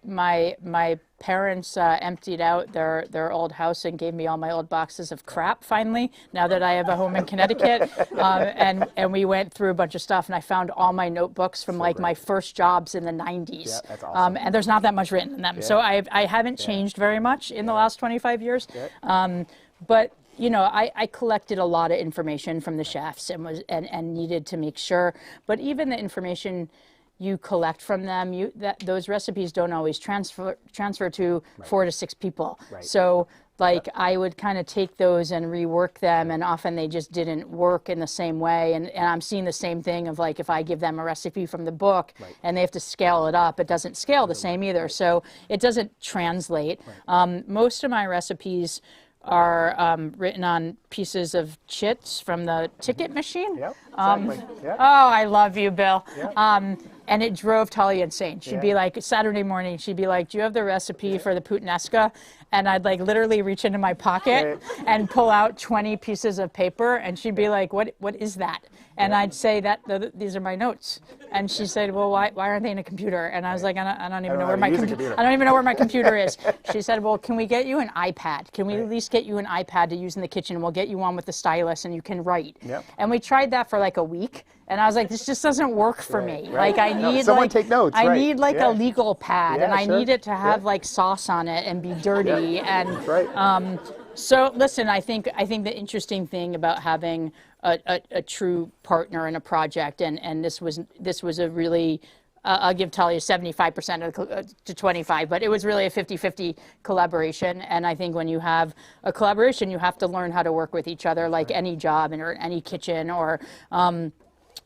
My parents emptied out their old house and gave me all my old boxes of crap finally, now that I have a home in Connecticut. And we went through a bunch of stuff, and I found all my notebooks from my first jobs in the 90s. Yeah, that's awesome. And there's not that much written in them. Yeah. So I haven't changed very much in the last 25 years. Yeah. But you know, I collected a lot of information from the chefs and needed to make sure. But even the information you collect from them, those recipes don't always transfer to 4 to 6 people. So like I would kind of take those and rework them, and often they just didn't work in the same way. And I'm seeing the same thing of like if I give them a recipe from the book and they have to scale it up, it doesn't scale the same either. So it doesn't translate. Most of my recipes are written on pieces of chits from the ticket machine. Yep, exactly. Oh, I love you, Bill. Yep. And it drove Talia insane. She'd be like, Saturday morning, she'd be like, do you have the recipe for the puttanesca? And I'd like literally reach into my pocket and pull out 20 pieces of paper, and she'd be like, what is that? And I'd say these are my notes. And she said, well, why aren't they in a computer? And I was like, I don't even know where my computer is. She said, well, can we get you an iPad? Can we at least get you an iPad to use in the kitchen? We'll get you one with the stylus and you can write. And we tried that for like a week. And I was like, this just doesn't work for me. Like I need take notes. I need like a legal pad, and I need it to have like sauce on it and be dirty. And so listen, I think the interesting thing about having a true partner in a project, and this was a really I'll give Talia 75% to 25, but it was really a 50-50 collaboration. And I think when you have a collaboration, you have to learn how to work with each other, like any job or any kitchen or.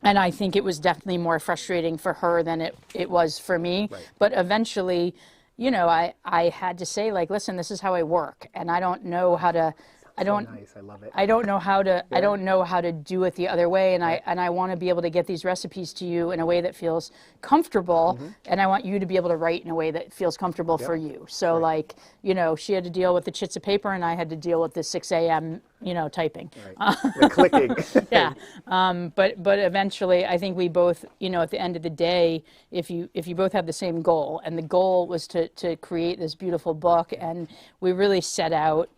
And I think it was definitely more frustrating for her than it was for me. But eventually, you know, I had to say, like, listen, this is how I work, and I don't know how to. I don't know how to. I don't know how to do it the other way, and I want to be able to get these recipes to you in a way that feels comfortable, and I want you to be able to write in a way that feels comfortable for you. So, like, you know, she had to deal with the chits of paper, and I had to deal with the 6 a.m. Typing. The clicking. But eventually, I think we both, at the end of the day, if you both have the same goal, and the goal was to create this beautiful book, and we really set out.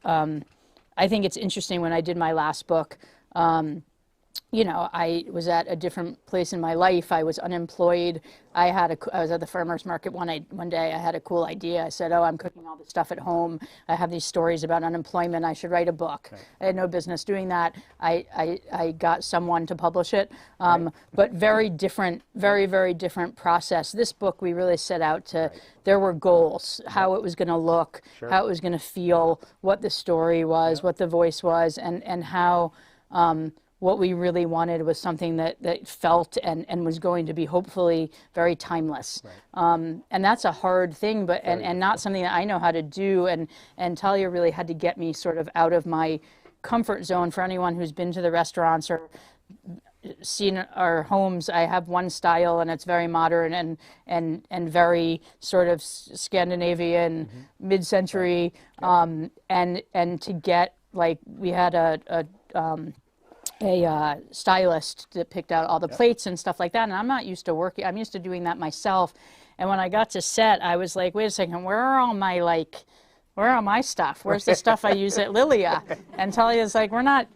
I think it's interesting when I did my last book. I was at a different place in my life. I was unemployed. I was at the farmer's market one day. I had a cool idea. I said, I'm cooking all this stuff at home. I have these stories about unemployment. I should write a book. I had no business doing that. I got someone to publish it. But very different, very, very different process. This book, we really set out to, there were goals, how it was going to look, how it was going to feel, what the story was, what the voice was, and how what we really wanted was something that felt and was going to be hopefully very timeless. And that's a hard thing, but and not something that I know how to do. And Talia really had to get me sort of out of my comfort zone. For anyone who's been to the restaurants or seen our homes, I have one style and it's very modern and very sort of Scandinavian, mid-century, and to get, like, we had a stylist that picked out all the plates and stuff like that, and I'm not used to working, I'm used to doing that myself. And when I got to set, I was like, wait a second, where are my stuff? Where's the stuff I use at Lilia? And Talia's like, we're not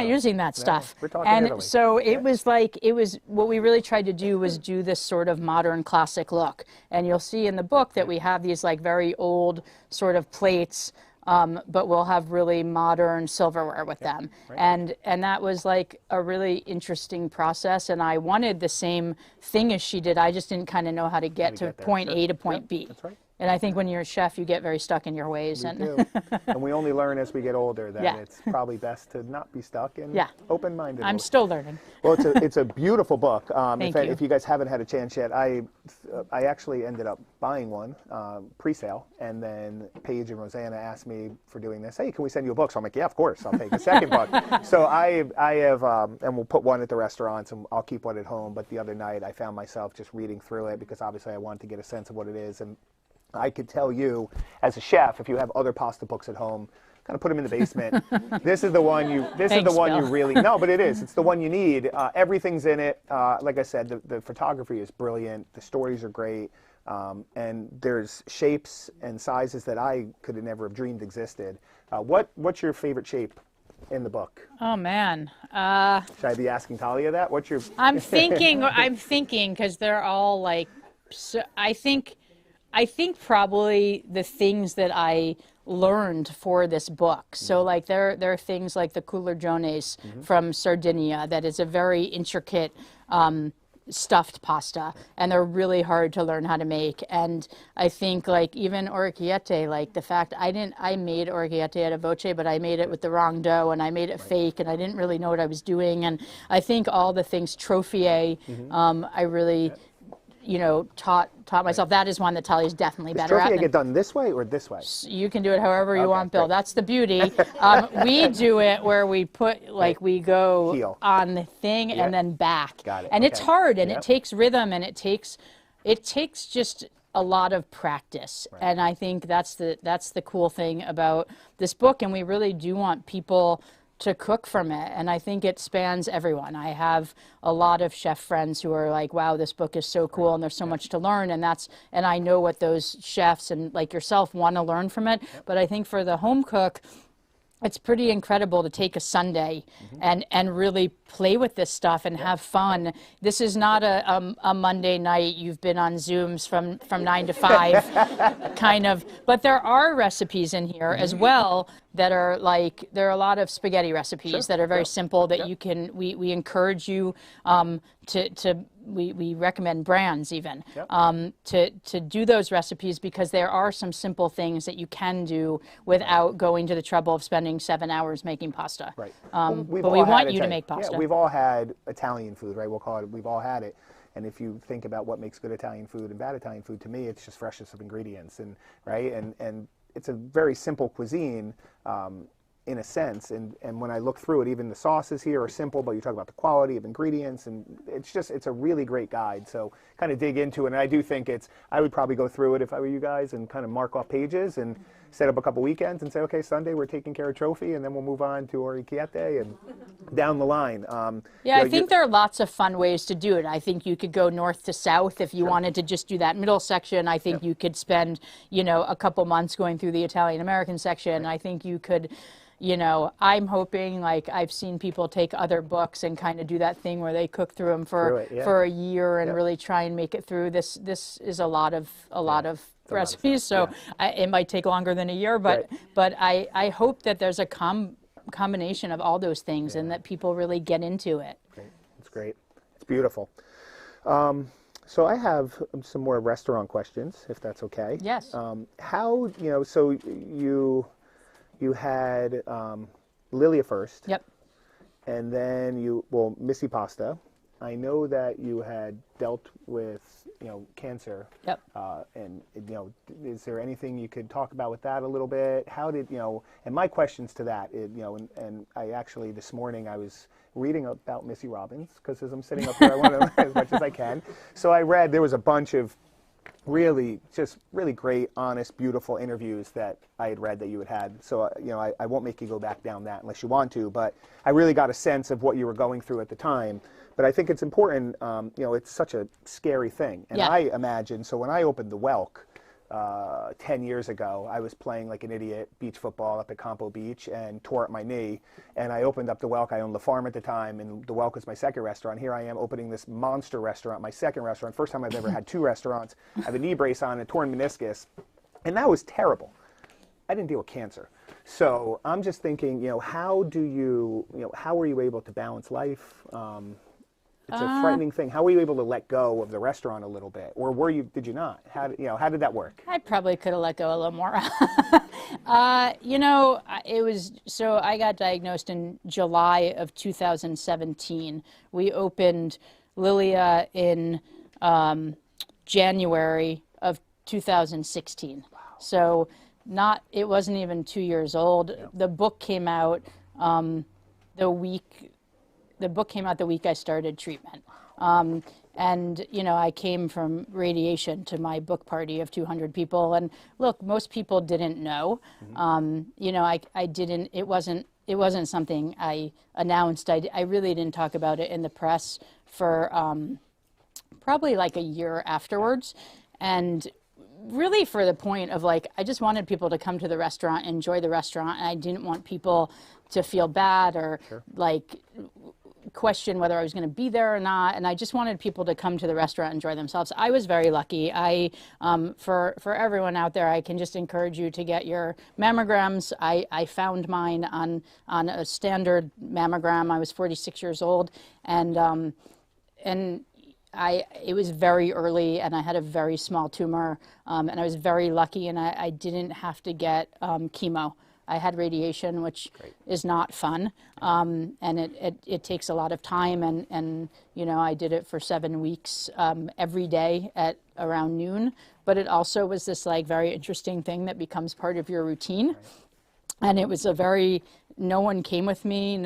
using that stuff. We're talking and Italy. so it was like, what we really tried to do was do this sort of modern classic look. And you'll see in the book that we have these like very old sort of plates, but we'll have really modern silverware with them. And that was like a really interesting process. And I wanted the same thing as she did. I just didn't kind of know how to get to point A to point B. That's right. And I think when you're a chef, you get very stuck in your ways. We do. And we only learn as we get older that it's probably best to not be stuck and open-minded. I'm still learning. Well, it's a beautiful book. If you guys haven't had a chance yet, I actually ended up buying one pre-sale, and then Paige and Rosanna asked me for doing this. Hey, can we send you a book? So I'm like, yeah, of course, I'll take a second book. So I have, and we'll put one at the restaurants, and I'll keep one at home. But the other night, I found myself just reading through it because obviously I wanted to get a sense of what it is. And I could tell you, as a chef, if you have other pasta books at home, kind of put them in the basement. This is the one you. This is the one you really. No, but it is. It's the one you need. Everything's in it. Like I said, the photography is brilliant. The stories are great, and there's shapes and sizes that I could have never have dreamed existed. What's your favorite shape in the book? Oh man. Should I be asking Talia that? What's your? I'm thinking because they're all like. So I think probably the things that I learned for this book. So like there are things like the culurgiones from Sardinia that is a very intricate stuffed pasta, and they're really hard to learn how to make. And I think like even orecchiette, like the fact I made orecchiette at a voce, but I made it with the wrong dough and I made it fake and I didn't really know what I was doing. And I think all the things trophier, I really taught myself. That is one that Talia's definitely better at. Does get done this way or this way? You can do it however you want, Bill. That's the beauty. We do it where we put, we go heel on the thing and then back. Got it. And it's hard, and it takes rhythm, and it takes just a lot of practice. And I think that's the cool thing about this book, and we really do want people to cook from it, and I think it spans everyone. I have a lot of chef friends who are like, wow, this book is so cool and there's so much to learn, and I know what those chefs and like yourself want to learn from it. But I think for the home cook, it's pretty incredible to take a Sunday and really play with this stuff and have fun. This is not a Monday night, you've been on Zooms from 9 to 5 kind of, but there are recipes in here as well that are like, there are a lot of spaghetti recipes that are very simple that you can, we encourage you we recommend brands even to do those recipes, because there are some simple things that you can do without going to the trouble of spending 7 hours making pasta. Right. But we want you to make pasta. Yeah, we've all had Italian food, right? We'll call it. We've all had it. And if you think about what makes good Italian food and bad Italian food, to me, it's just freshness of ingredients, and and it's a very simple cuisine. In a sense, and when I look through it, even the sauces here are simple, but you talk about the quality of ingredients, and it's a really great guide. So kind of dig into it, and I do think I would probably go through it if I were you guys and kind of mark off pages and set up a couple weekends and say, okay, Sunday we're taking care of trophy, and then we'll move on to orecchiette and down the line. I think there are lots of fun ways to do it. I think you could go north to south if you wanted to just do that middle section. I think you could spend, a couple months going through the Italian-American section. I think you could, I'm hoping, like I've seen people take other books and kind of do that thing where they cook through them for a year and really try and make it through. This is a lot of recipes, so it might take longer than a year, but I hope that there's a combination of all those things and that people really get into it. Great. It's great. It's beautiful. So I have some more restaurant questions, if that's okay. Yes. How, so you had Lilia first. Yep. And then Missy Pasta. I know that you had dealt with, cancer. Yep. And, is there anything you could talk about with that a little bit? How did, and my questions to that, and I actually, this morning, I was reading about Missy Robbins, because as I'm sitting up here, I want to learn as much as I can. So I read, there was a bunch of really great, honest, beautiful interviews that I had read that you had. So, I won't make you go back down that unless you want to, but I really got a sense of what you were going through at the time. But I think it's important, it's such a scary thing. And Yeah. I imagine, so when I opened the Welk 10 years ago, I was playing like an idiot beach football up at Campo Beach and tore up my knee. And I opened up the Welk. I owned the farm at the time, and the Welk was my second restaurant. Here I am opening this monster restaurant, my second restaurant. First time I've ever had two restaurants. I have a knee brace on, a torn meniscus. And that was terrible. I didn't deal with cancer. So I'm just thinking, how do you, how were you able to balance life? It's a frightening thing. How were you able to let go of the restaurant a little bit, or did you not? How did that work? I probably could have let go a little more. It was, so I got diagnosed in July of 2017. We opened Lilia in January of 2016. Wow. So it wasn't even 2 years old. Yeah. The book came out the week I started treatment. And, I came from radiation to my book party of 200 people. And look, most people didn't know. Mm-hmm. It wasn't something I announced. I really didn't talk about it in the press for probably like a year afterwards. And really for the point of I just wanted people to come to the restaurant, enjoy the restaurant. And I didn't want people to feel bad or Sure. question whether I was going to be there or not, and I just wanted people to come to the restaurant and enjoy themselves. I was very lucky. For everyone out there, I can just encourage you to get your mammograms. I found mine on a standard mammogram. I was 46 years old, and it was very early, and I had a very small tumor, and I was very lucky, and I didn't have to get chemo. I had radiation, which is not fun, and it takes a lot of time, and I did it for 7 weeks every day at around noon, but it also was this very interesting thing that becomes part of your routine, and it was no one came with me,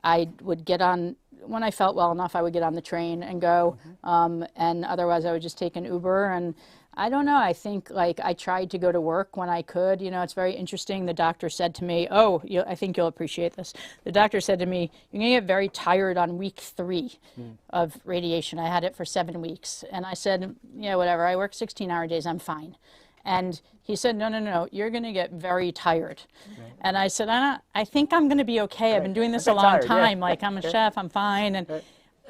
I would get on, when I felt well enough, I would get on the train and go, and otherwise I would just take an Uber, and I don't know. I think I tried to go to work when I could. It's very interesting. The doctor said to me, I think you'll appreciate this. The doctor said to me, you're going to get very tired on week 3 of radiation. I had it for 7 weeks. And I said, yeah, whatever. I work 16-hour days. I'm fine. And he said, no, you're going to get very tired. Right. And I said, I think I'm going to be okay. Right. I've been doing this a long time. Yeah. I'm a chef. I'm fine. And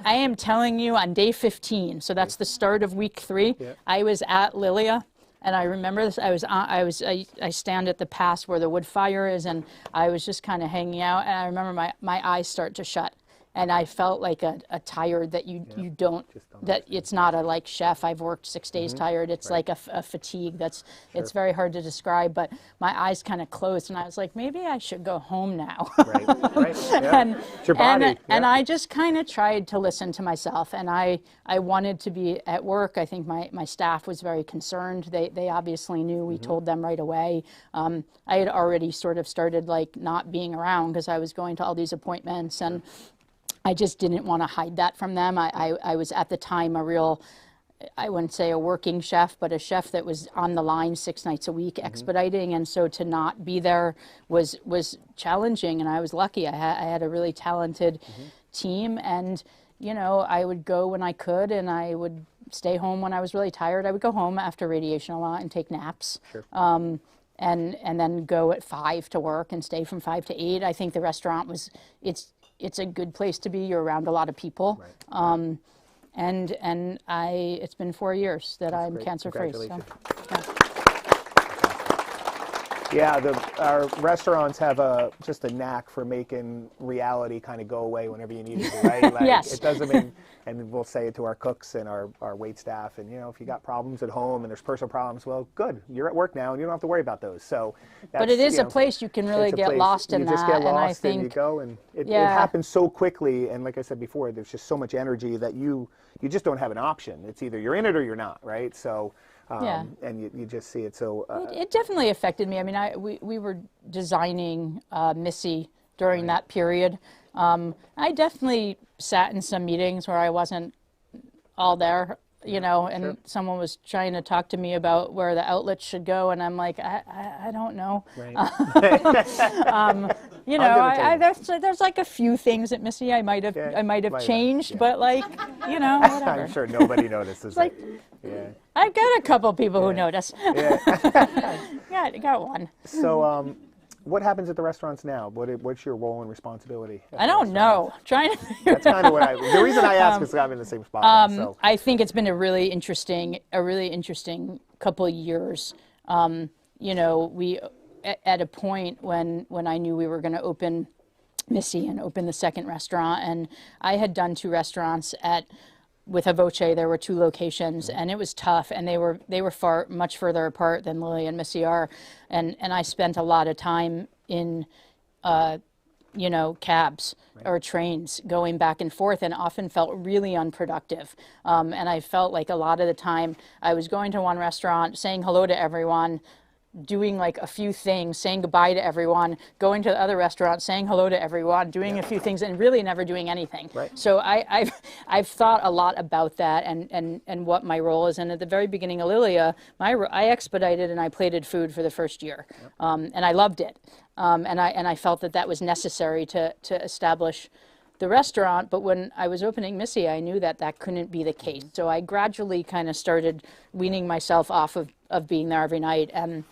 I am telling you, on day 15, so that's the start of week 3, I was at Lilia, and I remember this. I stand at the pass where the wood fire is, and I was just kind of hanging out, and I remember my eyes start to shut, and I felt like a tired that you don't, that it's not a chef, I've worked 6 days tired. It's like a fatigue that's, it's very hard to describe, but my eyes kind of closed, and I was like, maybe I should go home now. Right. Yeah. It's your body. And I just kind of tried to listen to myself, and I wanted to be at work. I think my staff was very concerned. They obviously knew. We told them right away. I had already sort of started not being around because I was going to all these appointments, and I just didn't want to hide that from them. I was at the time I wouldn't say a working chef, but a chef that was on the line 6 nights a week expediting, and so to not be there was challenging, and I was lucky. I had a really talented team, and I would go when I could, and I would stay home when I was really tired. I would go home after radiation a lot and take naps. Sure. And then go at 5 to work and stay from 5 to 8. I think the restaurant it's a good place to be. You're around a lot of people. Right. And it's been 4 years that I'm cancer free. So, Yeah, our restaurants have just a knack for making reality kind of go away whenever you need it to, right? Like, Yes. It doesn't mean, and we'll say it to our cooks and our wait staff, and if you got problems at home and there's personal problems, well, good, you're at work now and you don't have to worry about those. So, But it is a place you can really get lost in that. You just get and I lost think, and you go, and it yeah. happens so quickly. And like I said before, there's just so much energy that you just don't have an option. It's either you're in it or you're not, right? So. Yeah. And you just see it. So it definitely affected me. I mean, we were designing Missy during that period. I definitely sat in some meetings where I wasn't all there, and Sure. someone was trying to talk to me about where the outlets should go, and I'm like, I don't know. Right. There's like a few things at Missy I might have changed, but like, whatever. I'm sure nobody notices. Like, yeah. I've got a couple people who notice. Yeah. got one. So, what happens at the restaurants now? What's your role and responsibility? I don't know. Trying to figure That's kind of what the reason I ask is I'm in the same spot. So. I think it's been a really interesting couple of years. We at a point when I knew we were going to open Missy and open the second restaurant, and I had done 2 restaurants with Avoce. There were 2 locations, and it was tough, and they were much further apart than Lily and Missy are, and I spent a lot of time in cabs or trains going back and forth, and often felt really unproductive. And I felt like a lot of the time I was going to one restaurant, saying hello to everyone, doing like a few things, saying goodbye to everyone, going to the other restaurant, saying hello to everyone, doing a few things, and really never doing anything. Right. So I've thought a lot about that and what my role is. And at the very beginning of Lilia, I expedited and I plated food for the first year, and I loved it. And I felt that was necessary to establish the restaurant. But when I was opening Missy, I knew that couldn't be the case. So I gradually kind of started weaning myself off of being there every night. And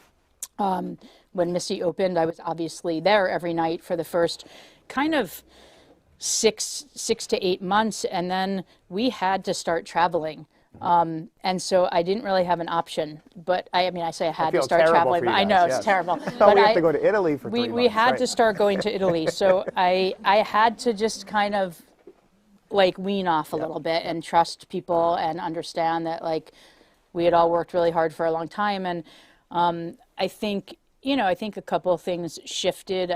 when Missy opened, I was obviously there every night for the first kind of 6 to 8 months, and then we had to start traveling. And so I didn't really have an option, but I say I had to start traveling, but I know it's terrible. But we have to go to Italy for 3 months. We had to start going to Italy, so I had to just kind of like wean off a little bit and trust people and understand that like we had all worked really hard for a long time. And I think a couple of things shifted.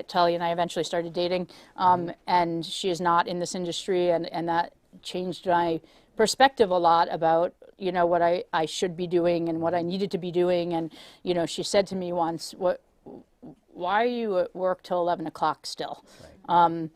Talia and I eventually started dating, and she is not in this industry, and that changed my perspective a lot about, what I should be doing and what I needed to be doing. And, she said to me once, why are you at work till 11 o'clock still? Right.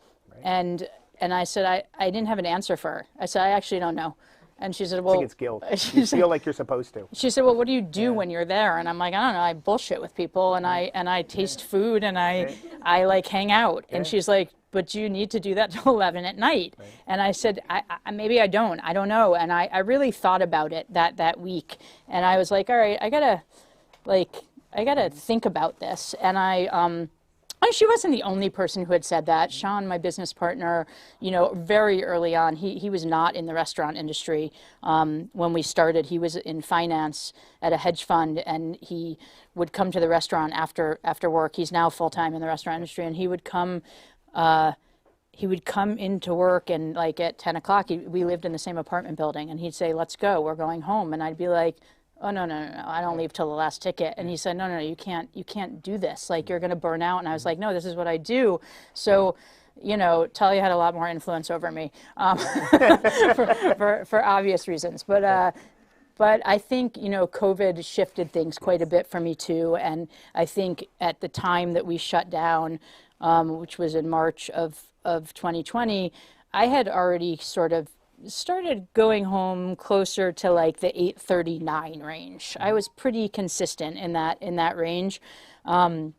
And I said, I didn't have an answer for her. I said, I actually don't know. And she said, well, I think it's guilt. You feel like you're supposed to. She said, well, what do you do when you're there? And I'm like, I don't know. I bullshit with people, and I taste food, and I like hang out. And she's like, but you need to do that till 11 at night. Right. And I said, maybe I don't know. And I really thought about it that week. And I was like, all right, I gotta think about this. And she wasn't the only person who had said that. Sean, my business partner, very early on, he was not in the restaurant industry. When we started, he was in finance at a hedge fund, and he would come to the restaurant after work. He's now full-time in the restaurant industry, and he would come into work, and like at 10 o'clock, we lived in the same apartment building, and he'd say, let's go, we're going home. And I'd be like, oh, no, I don't leave till the last ticket. And he said, no, you can't do this. Like, you're going to burn out. And I was like, no, this is what I do. So, Talia had a lot more influence over me for obvious reasons. But I think, COVID shifted things quite a bit for me too. And I think at the time that we shut down, which was in March of 2020, I had already sort of started going home closer to like the 8:39 range. I was pretty consistent in that range. And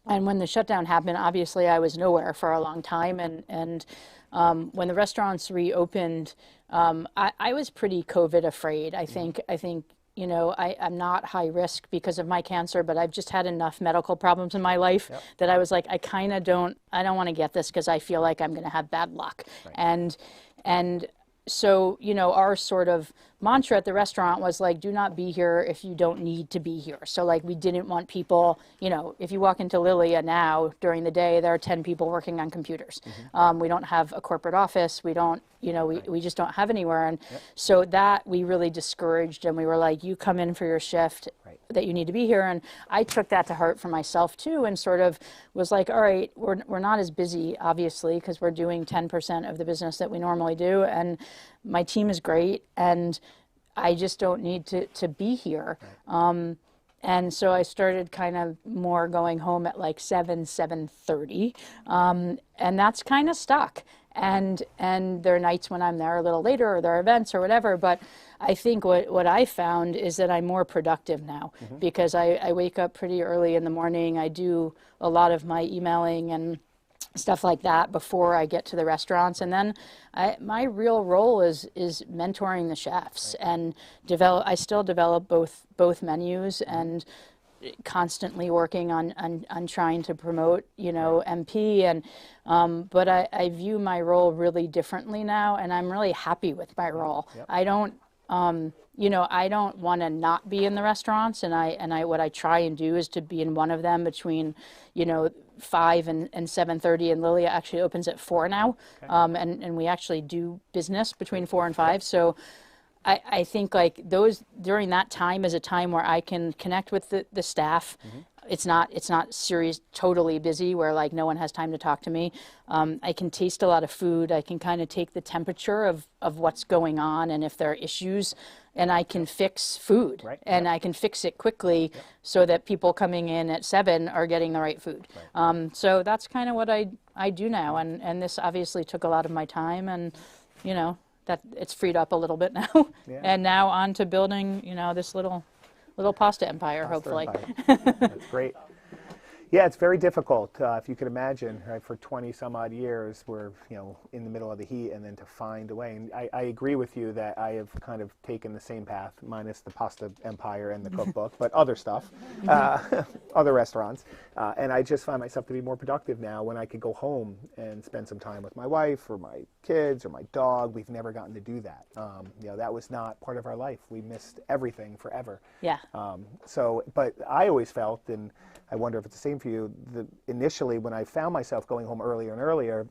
when the shutdown happened, obviously I was nowhere for a long time. And when the restaurants reopened, I was pretty COVID afraid. I think I'm not high risk because of my cancer, but I've just had enough medical problems in my life that I was like, I don't want to get this because I feel like I'm going to have bad luck. Right. And so, you know, our sort of mantra at the restaurant was like, do not be here if you don't need to be here. So like, we didn't want people, you know, if you walk into Lilia now during the day, there are 10 people working on computers. We don't have a corporate office. We don't, you know, we just don't have anywhere. And so that we really discouraged, and we were like, you come in for your shift that you need to be here. And I took that to heart for myself too, and sort of was like, all right, we're not as busy, obviously, because we're doing 10% of the business that we normally do. And my team is great, and I just don't need to be here. And so I started kind of more going home at like 7:30, and that's kind of stuck. And there are nights when I'm there a little later, or there are events or whatever, but I think what I found is that I'm more productive now, because I wake up pretty early in the morning. I do a lot of my emailing and stuff like that before I get to the restaurants, and then my real role is mentoring the chefs and I still develop both menus, and constantly working on trying to promote, you know, MP, and but I view my role really differently now, and I'm really happy with my role. I don't you know, I don't want to not be in the restaurants, and I what I try and do is to be in one of them between, you know, 5 and 7:30, and Lilia actually opens at 4 now, and we actually do business between 4 and 5. So I think like those during that time is a time where I can connect with the staff. It's not serious, totally busy where like no one has time to talk to me. I can taste a lot of food. I can kind of take the temperature of what's going on, and if there are issues, and I can fix food, and I can fix it quickly so that people coming in at 7 are getting the right food. So that's kind of what I do now, and this obviously took a lot of my time, and you know, that it's freed up a little bit now. And now on to building, you know, this little pasta empire, hopefully. That's great. Yeah, it's very difficult. If you could imagine, right, for 20 some odd years, we're, you know, in the middle of the heat, and then to find a way. And I agree with you that I have kind of taken the same path, minus the pasta empire and the cookbook, but other stuff, other restaurants. And I just find myself to be more productive now when I could go home and spend some time with my wife or my kids or my dog. We've never gotten to do that. You know, that was not part of our life. We missed everything forever. Yeah. So, but I always felt, and I wonder if it's the same for you, initially when I found myself going home earlier and earlier,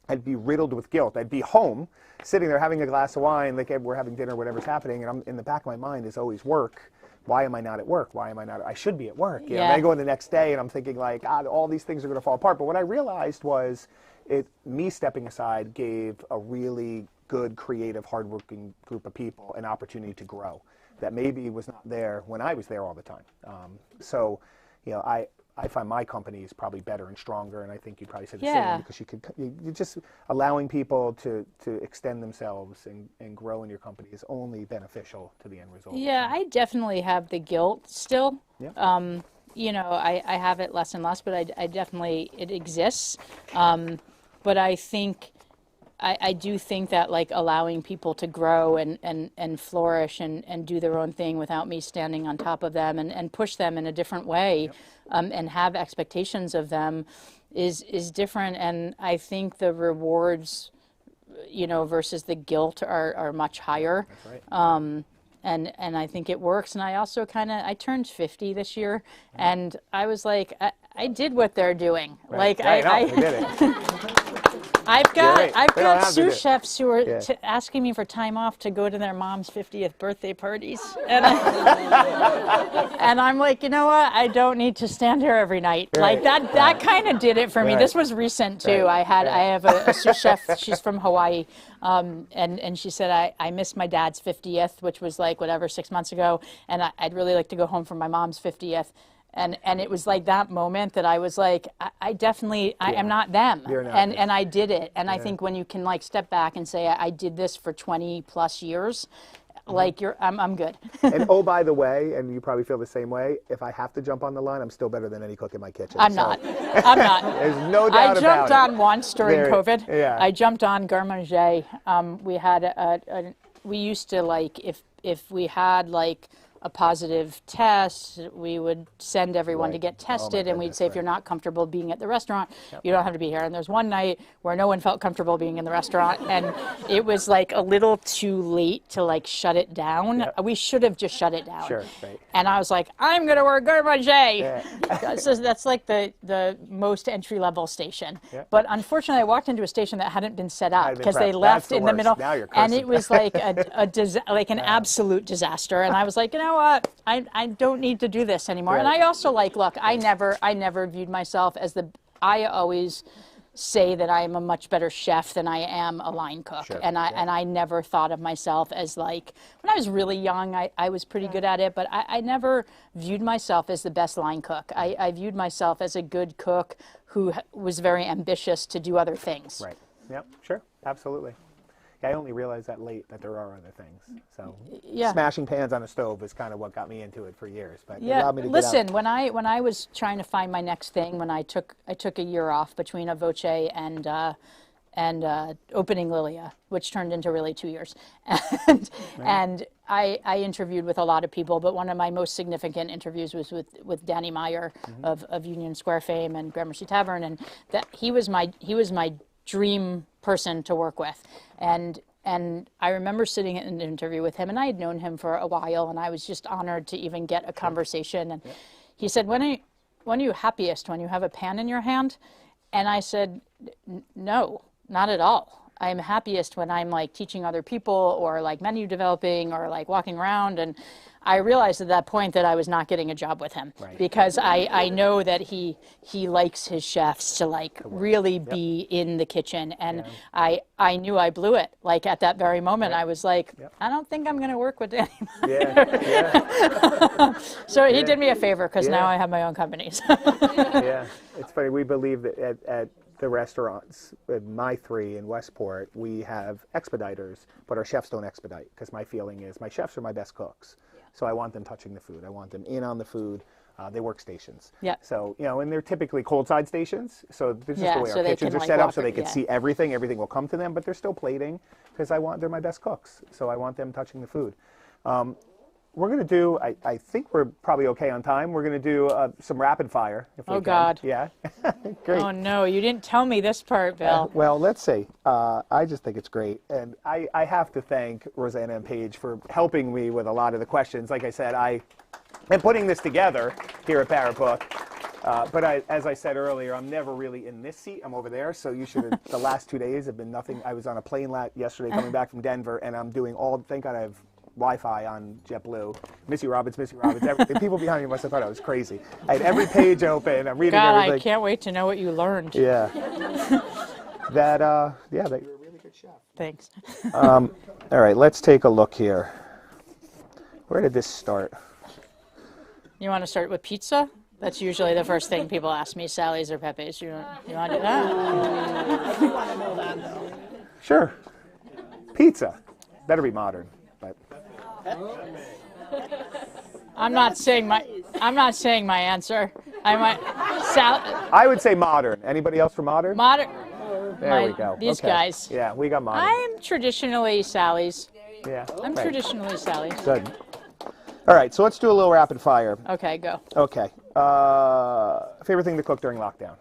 I'd be riddled with guilt. I'd be home, sitting there having a glass of wine, like we're having dinner, whatever's happening, and I'm in the back of my mind is always work. Why am I not at work? Why am I not? I should be at work. You know, and I go in the next day, and I'm thinking like, all these things are going to fall apart. But what I realized was, me stepping aside gave a really good, creative, hardworking group of people an opportunity to grow that maybe was not there when I was there all the time. So, you know, I find my company is probably better and stronger, and I think you probably said the same, because you're just allowing people to extend themselves and grow in your company is only beneficial to the end result. Yeah, I definitely have the guilt still. You know, I have it less and less, but I definitely, it exists. But I think, I do think that like allowing people to grow and flourish and do their own thing without me standing on top of them and push them in a different way, and have expectations of them is different. And I think the rewards, you know, versus the guilt are much higher. That's right. And I think it works. And I also I turned 50 this year, and I was like, I did what they're doing. Right. Like I did it. I've got sous chefs who are asking me for time off to go to their mom's 50th birthday parties, and I'm like, you know what? I don't need to stand here every night. Like that kind of did it for me. This was recent too. I have a sous chef. She's from Hawaii, and she said I missed my dad's 50th, which was like 6 months ago, and I'd really like to go home for my mom's 50th. And it was like that moment that I was like, I definitely, I am not them. You're not and I did it. And I think when you can like step back and say, I did this for 20 plus years, like I'm good. And oh, by the way, and you probably feel the same way, if I have to jump on the line, I'm still better than any cook in my kitchen. I'm not. There's no doubt about it. I jumped on once during COVID. Yeah. I jumped on garde manger. We had we used to like, if we had like a positive test, we would send everyone to Right. get Oh, my tested, and we'd goodness, say, if right. you're not comfortable being at the restaurant, you don't have to be here. And there's one night where no one felt comfortable being in the restaurant, and it was like a little too late to like shut it down. Yep. We should have just shut it down. Sure, right. And I was like, I'm going to work garbage day. Yeah. So that's like the most entry-level station. Yep. But unfortunately, I walked into a station that hadn't been set up Hadn't been because they prepped. left That's the in the worst. middle. Now you're And cursing. it was like like an absolute disaster. And I was like, you know what? I don't need to do this anymore. And Right. I also like, look, I never viewed myself as I always say that I am a much better chef than I am a line cook. Sure. And I never thought of myself as like, when I was really young, I was pretty good at it, but I never viewed myself as the best line cook. I viewed myself as a good cook who was very ambitious to do other things. Right. Yep. Sure. Absolutely. Yeah, I only realized that late that there are other things. So Yeah. smashing pans on a stove is kind of what got me into it for years. But it Yeah, allowed me to listen, get out. when I was trying to find my next thing, when I took a year off between a voce and opening Lilia, which turned into really 2 years, and I interviewed with a lot of people, but one of my most significant interviews was with Danny Meyer of Union Square fame and Gramercy Tavern, and that he was my dream person to work with, and I remember sitting in an interview with him, and I had known him for a while, and I was just honored to even get a conversation. And he said, when are you happiest? When you have a pan in your hand? And I said, no, not at all. I'm happiest when I'm like teaching other people or like menu developing or like walking around. And I realized at that point that I was not getting a job with him because I know that he likes his chefs to like really be in the kitchen. And I knew I blew it. Like at that very moment, I was like, I don't think I'm going to work with Danny. So he did me a favor because now I have my own companies. Yeah, it's funny. We believe that at the restaurants, my three in Westport, we have expediters, but our chefs don't expedite because my feeling is my chefs are my best cooks. So I want them touching the food. I want them in on the food. They work stations. Yeah. So, and they're typically cold side stations. So this is the way so our they kitchens can, are like, set up walk so they it, can see everything. Everything will come to them, but they're still plating because they're my best cooks. So I want them touching the food. We're going to do, I think we're probably okay on time. We're going to do some rapid fire. If we can. God. Yeah. Great. Oh, no, you didn't tell me this part, Bill. Well, let's see. I just think it's great. And I have to thank Rosanna and Paige for helping me with a lot of the questions. Like I said, I am putting this together here at Barrett Book. But as I said earlier, I'm never really in this seat. I'm over there. So you should have, the last 2 days have been nothing. I was on a plane yesterday coming back from Denver, and I'm doing thank God I have Wi-Fi on JetBlue. Missy Robbins, everything. People behind me must have thought I was crazy. I had every page open. I'm reading everything. I can't wait to know what you learned. Yeah. that you're a really good chef. Thanks. All right, let's take a look here. Where did this start? You want to start with pizza? That's usually the first thing people ask me, Sally's or Pepe's. You want to do that? I do want to know that, though. Sure. Pizza. Better be modern. But I'm not saying my answer. I would say modern. Anybody else for modern? Modern. There we go. These Okay. guys. Yeah, we got modern. I'm traditionally Sally's. Yeah. I'm right. traditionally Sally's. Good. All right, so let's do a little rapid fire. Okay, go. Okay. Favorite thing to cook during lockdown?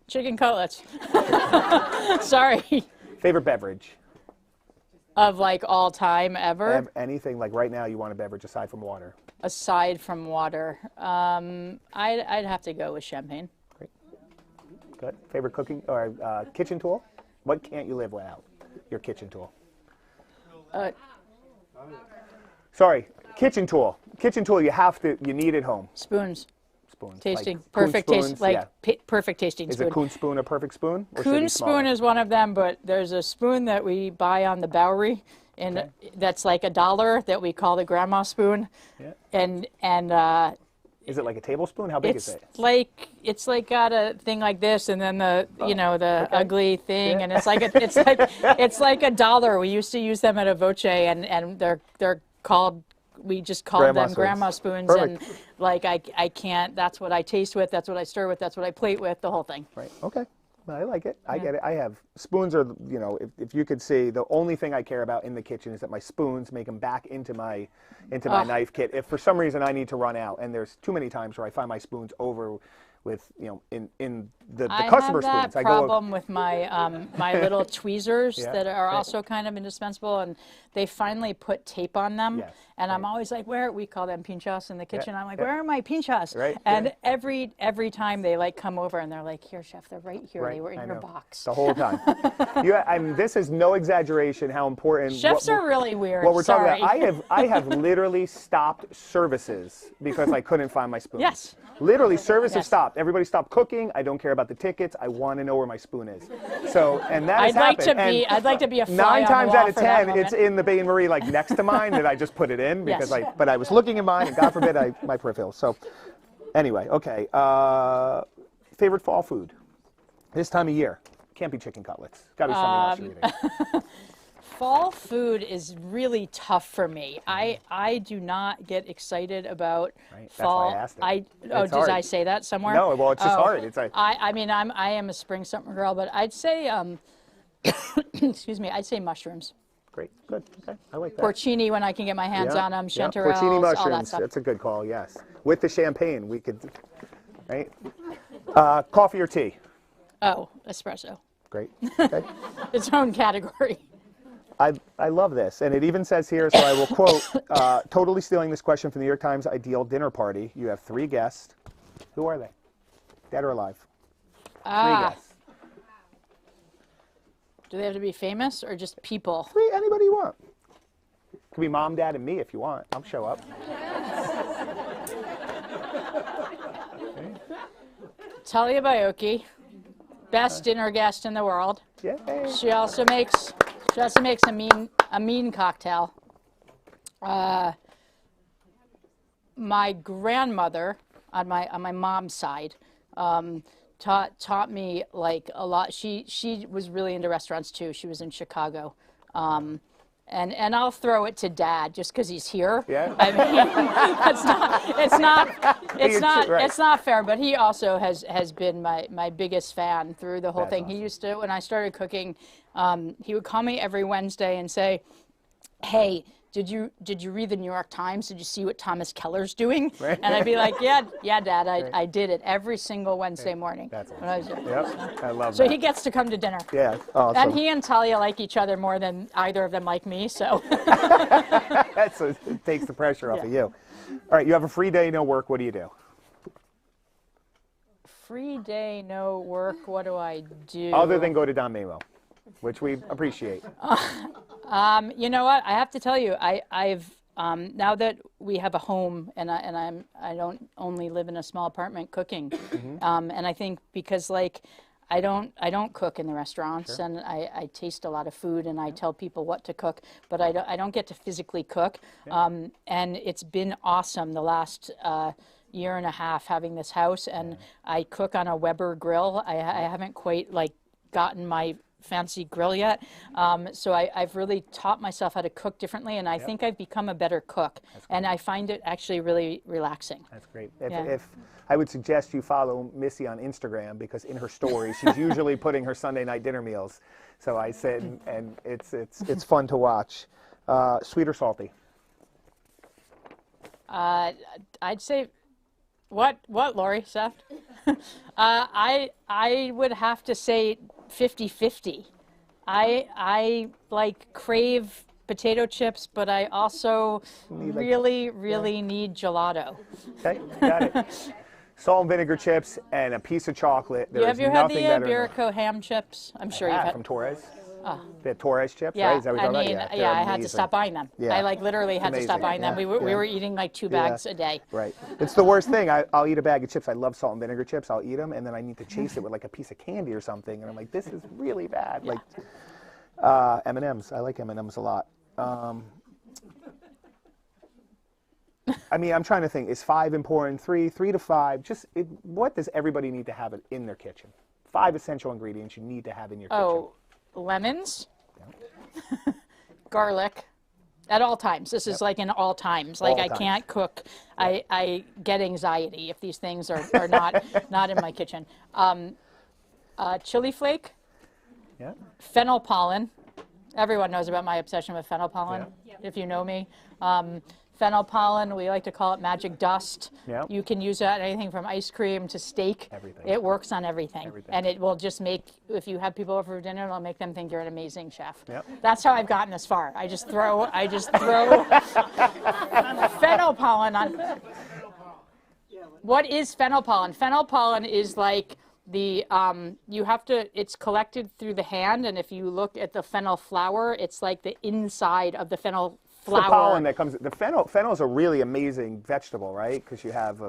Chicken cutlets. Sorry. Favorite beverage? Of like all time ever? Anything like right now you want a beverage aside from water? Aside from water, I'd have to go with champagne. Great. Good. Favorite cooking or kitchen tool? What can't you live without? Your kitchen tool. Sorry, kitchen tool. Kitchen tool you need at home. Spoons. Spoons. Tasting. Like Perfect Coon taste. spoons, yeah. Perfect tasting Is spoon. a Coon spoon a perfect spoon? Or should it Coon be smaller? spoon is one of them, but there's a spoon that we buy on the Bowery, and that's like $1 that we call the grandma spoon. Yeah. And Is it like a tablespoon? How big is it? it's like got a thing like this, and then the ugly thing, Yeah. and it's like $1. We used to use them at a voce, and they're called. We just called Grandma them spoons. grandma spoons, Perfect. and like I can't. That's what I taste with. That's what I stir with. That's what I plate with. The whole thing. Right. Okay. I like it. I get it. I have spoons are, you know, if you could see, the only thing I care about in the kitchen is that my spoons make them back into my knife kit. If for some reason I need to run out, and there's too many times where I find my spoons over with, you know, in the customer spoons. I have that problem with my my little tweezers that are also kind of indispensable, and they finally put tape on them. Yes. And I'm always like, we call them pinchos in the kitchen. I'm like, where are my pinchos? Right. And every time they like come over and they're like, here, chef, they're right here. Right. They were in I your know. box. The whole time. This is no exaggeration how important. Chefs are really weird. What we're Sorry. talking about. I have literally stopped services because I couldn't find my spoons. Yes. Literally, service has stopped. Everybody stopped cooking. I don't care about the tickets. I want to know where my spoon is. So, and that has happened. I'd like to be a fly 9 on times the wall out of for that 10, it's moment. in the Bain Marie, like next to mine, that I just put it in because Yes. but I was looking in mine, and God forbid my peripherals. So, anyway, okay. Favorite fall food this time of year? Can't be chicken cutlets. Got to be something else you're eating. Fall food is really tough for me. I do not get excited about Right. fall. That's why I asked it. It's Did hard. I say that somewhere? No, well, it's just hard. It's like, I mean, I am a spring summer girl, but I'd say excuse me, I'd say mushrooms. great, good, okay, I like that. Porcini when I can get my hands on them, chanterelles, Porcini all that mushrooms, stuff. that's a good call, yes. With the champagne, we could, right? Coffee or tea? Oh, espresso. Great, okay. Its own category. I love this, and it even says here, so I will quote, totally stealing this question from the New York Times Ideal Dinner Party. You have 3 guests. Who are they? Dead or alive? 3 guests. Do they have to be famous or just people? 3, anybody you want. Could be mom, dad, and me if you want. I'll show up. Talia Baiocchi, best dinner guest in the world. Yeah. She also makes a mean cocktail. My grandmother on my mom's side taught me like a lot. She was really into restaurants too. She was in Chicago. And I'll throw it to Dad just because he's here. Yeah. I mean, it's not fair. But he also has been my biggest fan through the whole That's thing. awesome. He used to, when I started cooking, he would call me every Wednesday and say, "Hey, did you read the New York Times? Did you see what Thomas Keller's doing?" Right. And I'd be like, "Yeah, Dad, I did it every single Wednesday morning." That's when I was awesome. young. Yep, I love So that. he gets to come to dinner. Yeah, awesome. And he and Talia like each other more than either of them like me, so. So it takes the pressure off of you. All right, you have a free day, no work. What do you do? Free day, no work, what do I do? Other than go to Don Manuel, which we appreciate. You know what? I have to tell you, I've now that we have a home and I don't only live in a small apartment cooking, and I think because like I don't cook in the restaurants, Sure. and I taste a lot of food and I tell people what to cook, but I don't get to physically cook, and it's been awesome the last year and a half having this house, and I cook on a Weber grill. I haven't quite like gotten my fancy grill yet, so I've really taught myself how to cook differently, and I think I've become a better cook, and I find it actually really relaxing. That's great. Yeah. If I would suggest you follow Missy on Instagram, because in her stories she's usually putting her Sunday night dinner meals. So I said, and it's fun to watch. Sweet or salty? I'd say, what, Lori, Seth? I would have to say 50-50. I like crave potato chips, but I also really need gelato. Okay, got it. Salt and vinegar chips and a piece of chocolate. There Have is you had nothing the better than Iberico ham chips? I'm sure you've had. from Torres. Oh. The Torres chips, Yeah, right? Is that what I you're talking mean, about? yeah, I had to amazing. stop buying them. Yeah. I like literally had to stop Amazing. buying them. Yeah, We yeah. were eating like 2 bags a day. Right. It's the worst thing. I'll eat a bag of chips. I love salt and vinegar chips. I'll eat them, and then I need to chase it with like a piece of candy or something. And I'm like, this is really bad. Yeah. Like M&Ms. I like M&Ms a lot. I mean, I'm trying to think. Is 5 important? 3 to 5. What does everybody need to have in their kitchen? 5 essential ingredients you need to have in your kitchen. Oh, lemons, garlic, at all times. This is like in all times. Like All I times. can't cook. I get anxiety if these things are not in my kitchen. chili flake, Yeah. fennel pollen. Everyone knows about my obsession with fennel pollen, if you know me. Fennel pollen, we like to call it magic dust. Yep. You can use that anything from ice cream to steak. Everything. It works on everything. Everything. And it will just make, if you have people over for dinner, it'll make them think you're an amazing chef. Yep. That's how I've gotten this far. I just throw fennel pollen on. What is fennel pollen? Fennel pollen is like the, you have to, it's collected through the hand, and if you look at the fennel flower, it's like the inside of the fennel flower. The pollen that comes, the fennel is a really amazing vegetable, right? Because you have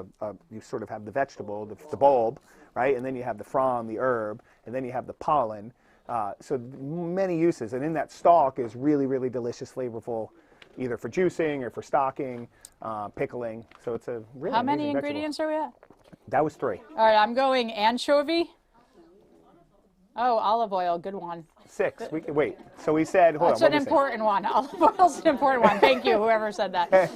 you sort of have the vegetable, the bulb, right? And then you have the frond, the herb, and then you have the pollen. So many uses, and in that stalk is really, really delicious, flavorful, either for juicing or for stocking, pickling. So it's a really How many amazing ingredients are we at? That was 3. All right, I'm going anchovy. Oh, olive oil, good one. 6. We can wait. So we said, hold That's on. an important one. Olive oil's an important one. Thank you, whoever said that.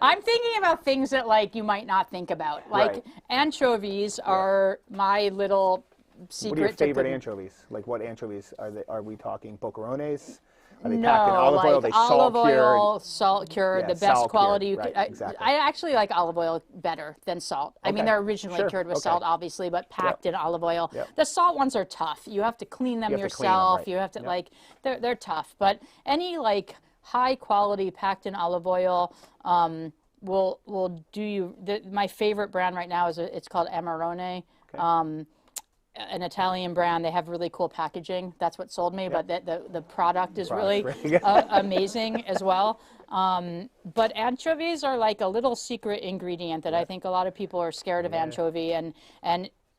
I'm thinking about things that like you might not think about. Like Right. anchovies are my little secret. What are your favorite to anchovies? Like what anchovies are they? Are we talking boquerones? Are they no, packed in olive oil? like They olive salt cured? oil, salt cured, Yeah, the best salt quality. cured, You right, could, exactly. I actually like olive oil better than salt. I mean, Okay. they're originally Sure, cured with okay. salt, obviously, but packed in olive oil. Yep. The salt ones are tough. You have to clean them You have to clean 'em, yourself. right. You have to Yep. like, they're tough. But any like high quality packed in olive oil will do you. My favorite brand right now is it's called Amarone. Okay. An Italian brand. They have really cool packaging. That's what sold me, but the product is really amazing as well. But anchovies are like a little secret ingredient that I think a lot of people are scared of anchovy, and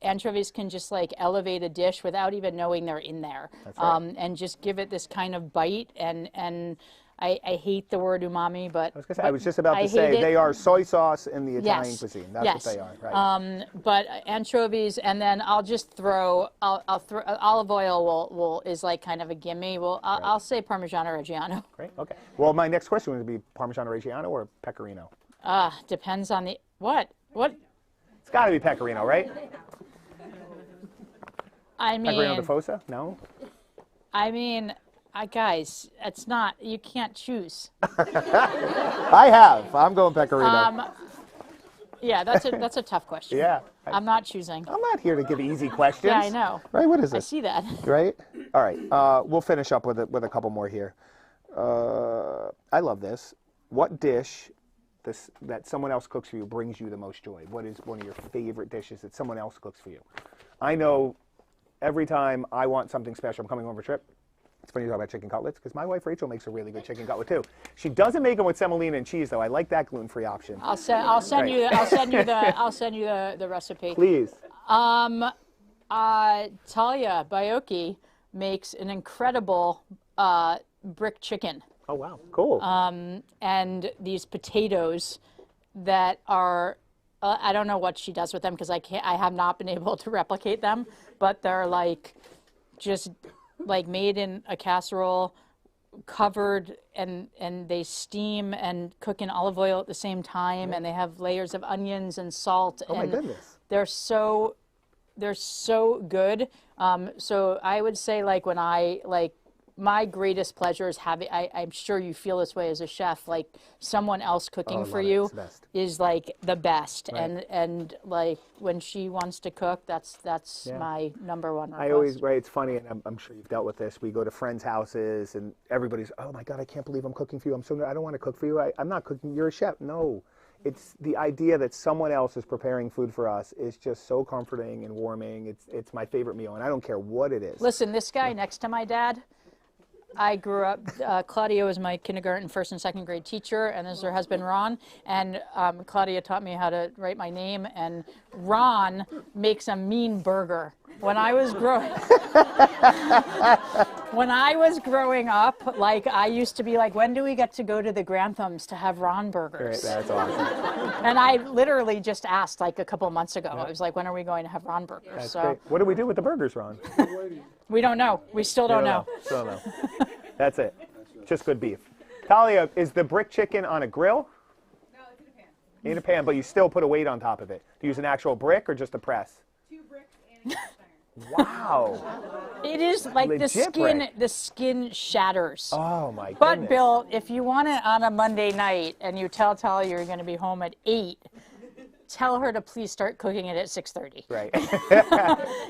anchovies can just like elevate a dish without even knowing they're in there. That's right. And just give it this kind of bite, and I hate the word umami, but I was just about I to say hate it. they are soy sauce in the Italian Yes. cuisine. That's Yes. what they are, right? But anchovies, and then I'll just throw. I'll throw olive oil. Is like kind of a gimme. Well, I'll say Parmigiano Reggiano. Great. Okay. Well, my next question would be Parmigiano Reggiano or Pecorino. Depends on the what. It's got to be Pecorino, right? I mean, Pecorino di Fossa? No. Guys, it's not. You can't choose. I have. I'm going Pecorino. Yeah, that's a tough question. Yeah. I'm not choosing. I'm not here to give easy questions. Yeah, I know. Right? What is I this? see that. Right? All right. We'll finish up with a couple more here. I love this. What dish that someone else cooks for you brings you the most joy? What is one of your favorite dishes that someone else cooks for you? I know every time I want something special, I'm coming home for a trip. It's funny you talk about chicken cutlets because my wife Rachel makes a really good chicken cutlet too. She doesn't make them with semolina and cheese though. I like that gluten-free option. I'll send you the recipe. Please. Talia Baiocchi makes an incredible brick chicken. Oh wow, cool. And these potatoes that are, I don't know what she does with them because I have not been able to replicate them, but they're like just like made in a casserole, covered, and they steam and cook in olive oil at the same time, and they have layers of onions and salt. Oh my goodness. They're so good. So I would say like when my greatest pleasure is having, I'm sure you feel this way as a chef, like someone else cooking for you is like the best. Right. And like when she wants to cook, that's my number one request. It's funny, and I'm sure you've dealt with this. We go to friends' houses and everybody's, oh my God, I can't believe I'm cooking for you. I don't want to cook for you. I'm not cooking. You're a chef. No. It's the idea that someone else is preparing food for us is just so comforting and warming. It's my favorite meal, and I don't care what it is. Listen, this guy next to my dad, I grew up, Claudia was my kindergarten, first and second grade teacher, and this is her husband, Ron. And Claudia taught me how to write my name, and Ron makes a mean burger. When I was growing up, like I used to be like, when do we get to go to the Granthams to have Ron burgers? That's awesome. And I literally just asked like a couple months ago. I was like, when are we going to have Ron burgers? That's great. What do we do with the burgers, Ron? We don't know. We still don't know. Still don't know. That's it. Just good beef. Talia, is the brick chicken on a grill? No, it's in a pan. In a pan, but you still put a weight on top of it. Do you use an actual brick or just a press? 2 bricks and a cast iron. Wow. It is like Legit break. the skin shatters. Oh my goodness. But Bill, if you want it on a Monday night and you tell Talia you're going to be home at 8, tell her to please start cooking it at 6:30. Right.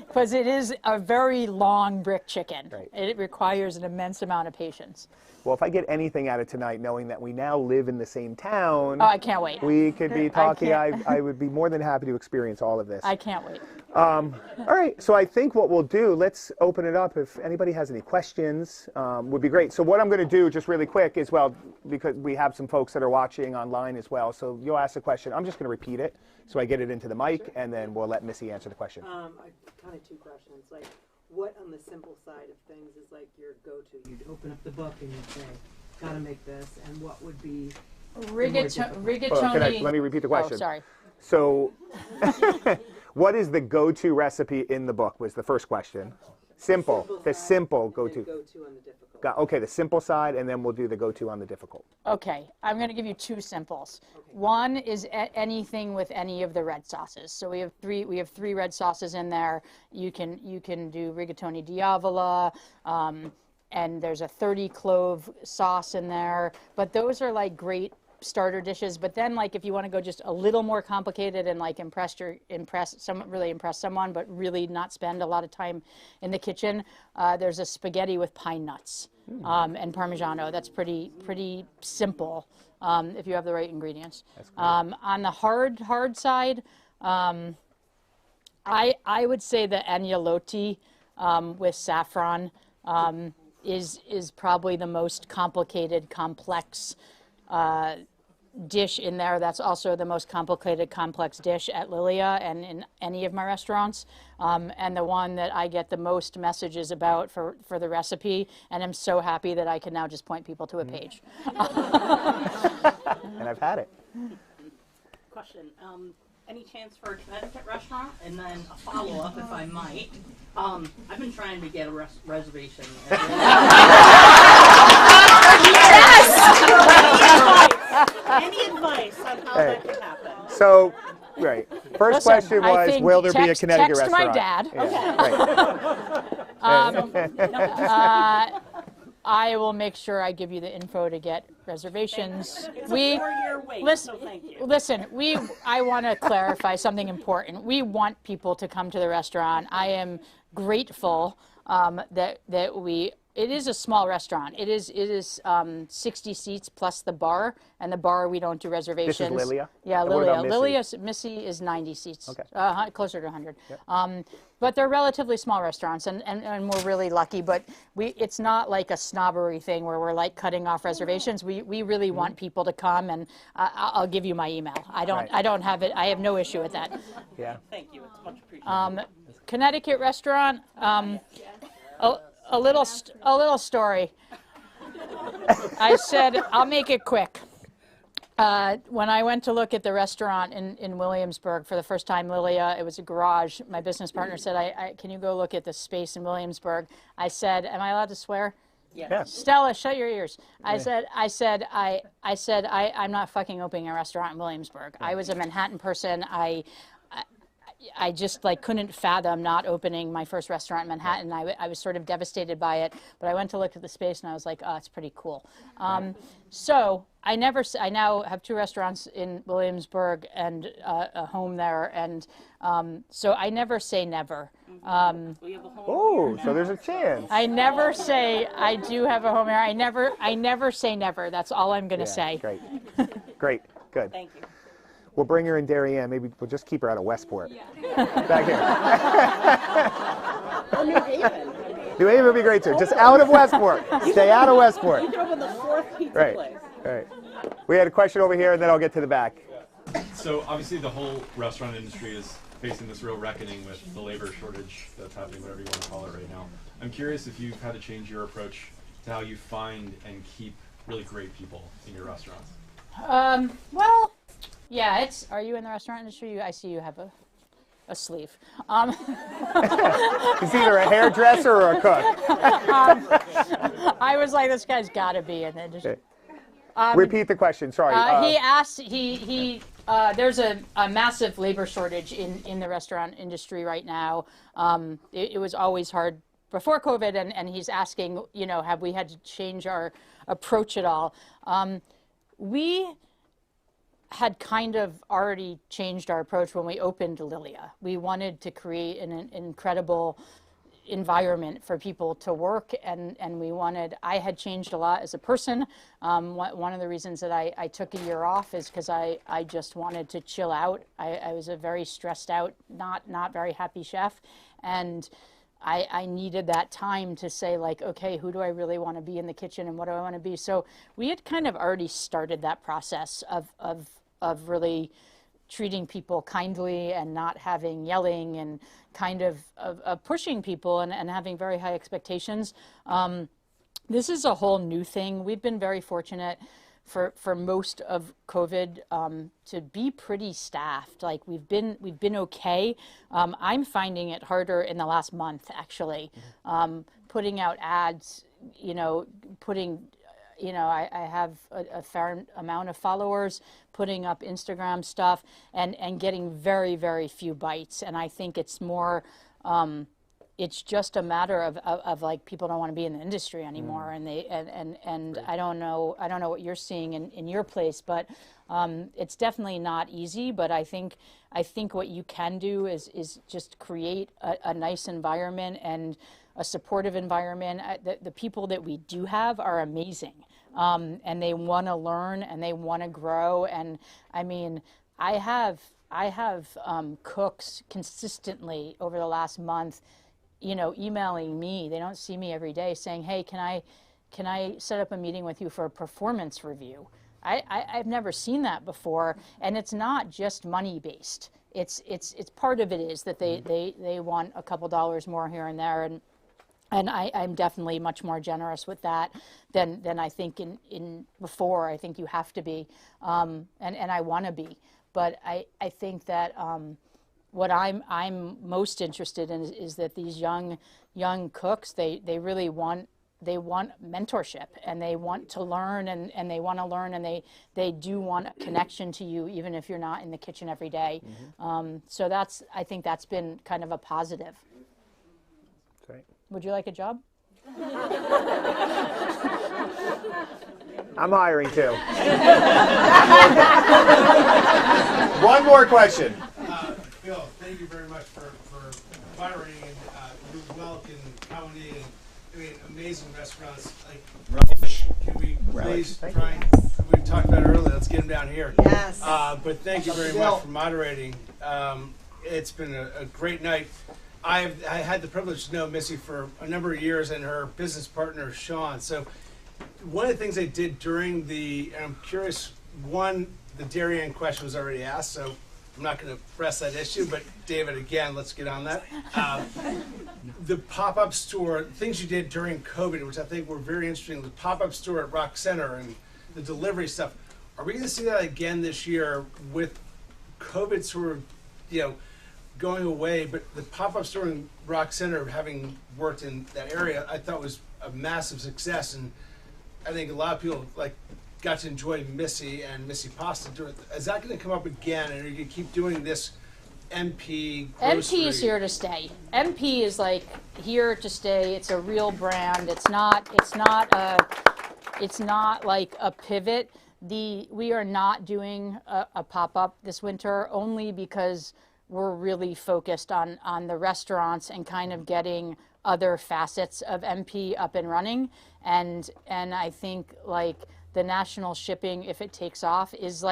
Because it is a very long brick chicken. Right. It requires an immense amount of patience. Well, if I get anything out of tonight, knowing that we now live in the same town, Oh, I can't wait. we could be talking. I I would be more than happy to experience all of this. I can't wait. All right, so I think what we'll do, let's open it up. If anybody has any questions, would be great. So what I'm going to do, just really quick, is, well, because we have some folks that are watching online as well, so you'll ask a question. I'm just going to repeat it, so I get it into the mic, and then we'll let Missy answer the question. I kind of 2 questions. Like, what on the simple side of things is like your go-to? You'd open up the book and you'd say, gotta make this, and what would be Rigatoni. Let me repeat the question. Oh, sorry. So, what is the go-to recipe in the book was the first question. Simple. The simple go-to. Go-to on the difficult. Okay, the simple side, and then we'll do the go-to on the difficult. Okay, I'm going to give you 2 simples. Okay. One is anything with any of the red sauces. So we have 3 red sauces in there. You can do rigatoni diavola, and there's a 30 clove sauce in there. But those are like great starter dishes. But then, like, if you want to go just a little more complicated and like impress someone, but really not spend a lot of time in the kitchen, there's a spaghetti with pine nuts and Parmigiano. That's pretty simple if you have the right ingredients. On the hard side, I would say the agnolotti with saffron is probably the most complicated, complex dish in there. That's also the most complicated, complex dish at Lilia and in any of my restaurants. And the one that I get the most messages about for the recipe, and I'm so happy that I can now just point people to a page. And I've had it. Question. Any chance for a Connecticut restaurant? And then a follow-up, if I might. I've been trying to get a reservation. Any advice on how that can happen? So, right. First question was, will there be a Connecticut text restaurant? my dad. Yeah, right. I will make sure I give you the info to get reservations. It's a 4-year wait, listen, so thank you. Listen, I want to clarify something important. We want people to come to the restaurant. I am grateful that it is a small restaurant. It is 60 seats plus the bar, and the bar we don't do reservations. This is Lilia? Yeah, And what Lilia. about Missy? Missy is 90 seats, Okay. Closer to 100. Yep. But they're relatively small restaurants, and we're really lucky. But it's not like a snobbery thing where we're like cutting off reservations. We really want people to come, and I'll give you my email. I don't have it. I have no issue with that. Yeah. Thank you. It's much appreciated. Connecticut restaurant. A little story. I said, I'll make it quick. When I went to look at the restaurant in Williamsburg for the first time, Lilia, it was a garage. My business partner said, can you go look at the space in Williamsburg? I said, am I allowed to swear? Yeah. Stella, shut your ears. I'm not fucking opening a restaurant in Williamsburg. I was a Manhattan person. I just like couldn't fathom not opening my first restaurant in Manhattan. I was sort of devastated by it, but I went to look at the space and I was like, oh, it's pretty cool. So I now have 2 restaurants in Williamsburg and a home there, and so I never say never. Oh, so there's a chance. I never say I do have a home here. I never say never. That's all I'm going to say. Great. Great. Good. Thank you. We'll bring her in Darien. Maybe we'll just keep her out of Westport. Back here. Or New Haven. New Haven would be great too. Just out of Westport. Stay out of Westport. You can open the 4th pizza Right. place. All right. We had a question over here, and then I'll get to the back. So obviously the whole restaurant industry is facing this real reckoning with the labor shortage that's happening, whatever you want to call it right now. I'm curious if you've had to change your approach to how you find and keep really great people in your restaurants. Well, yeah, are you in the restaurant industry? I see you have a sleeve. He's either a hairdresser or a cook. I was like, this guy's got to be in the industry. Repeat the question. Sorry. He asked. He there's a massive labor shortage in the restaurant industry right now. It was always hard before COVID, and he's asking, you know, have we had to change our approach at all? We had kind of already changed our approach when we opened Lilia. We wanted to create an incredible environment for people to work, and I had changed a lot as a person. One of the reasons that I took a year off is because I just wanted to chill out. I was a very stressed out, not very happy chef, and I needed that time to say, like, okay, who do I really want to be in the kitchen, and what do I want to be? So we had kind of already started that process of really treating people kindly and not having yelling and kind of pushing people and having very high expectations. This is a whole new thing. We've been very fortunate for most of COVID to be pretty staffed. Like we've been okay. I'm finding it harder in the last month, actually. Putting out ads, you know, I have a fair amount of followers, putting up Instagram stuff and getting very, very few bites. And I think it's more, it's just a matter of like people don't want to be in the industry anymore. And I don't know what you're seeing in your place, but it's definitely not easy. But I think what you can do is just create a nice environment and a supportive environment. The people that we do have are amazing. And they want to learn and they want to grow. And I mean, I have cooks consistently over the last month, you know, emailing me. They don't see me every day, saying, hey, can I set up a meeting with you for a performance review? I've never seen that before. And it's not just money based. It's part of it is that they want a couple dollars more here and there. And I'm definitely much more generous with that than I think in before. I think you have to be, and I want to be. But I think that what I'm most interested in is that these young cooks, they really want mentorship, and they want to learn, and they want to learn, and they do want a connection to you, even if you're not in the kitchen every day. So I think that's been kind of a positive. Great. Would you like a job? I'm hiring too. One more question. Bill, thank you very much for moderating and Luke Welk and County and I mean amazing restaurants. Like Relish, can we please try and we talked about it earlier? Let's get them down here. Yes. But thank you very much for moderating. It's been a great night. I had the privilege to know Missy for a number of years and her business partner, Sean. So one of the things they did during and I'm curious, one, the Darien question was already asked, so I'm not going to press that issue, but David, again, let's get on that. The pop-up store, things you did during COVID, which I think were very interesting, the pop-up store at Rock Center and the delivery stuff. Are we going to see that again this year with COVID sort of, going away, but the pop-up store in Rock Center, having worked in that area, I thought was a massive success, and I think a lot of people got to enjoy Missy and Missy Pasta. Is that going to come up again, and are you going to keep doing this MP grocery? MP is here to stay. MP is here to stay. It's a real brand. It's not like a pivot. We are not doing a pop-up this winter only because we're really focused on the restaurants and kind of getting other facets of MP up and running. And I think the national shipping, if it takes off, is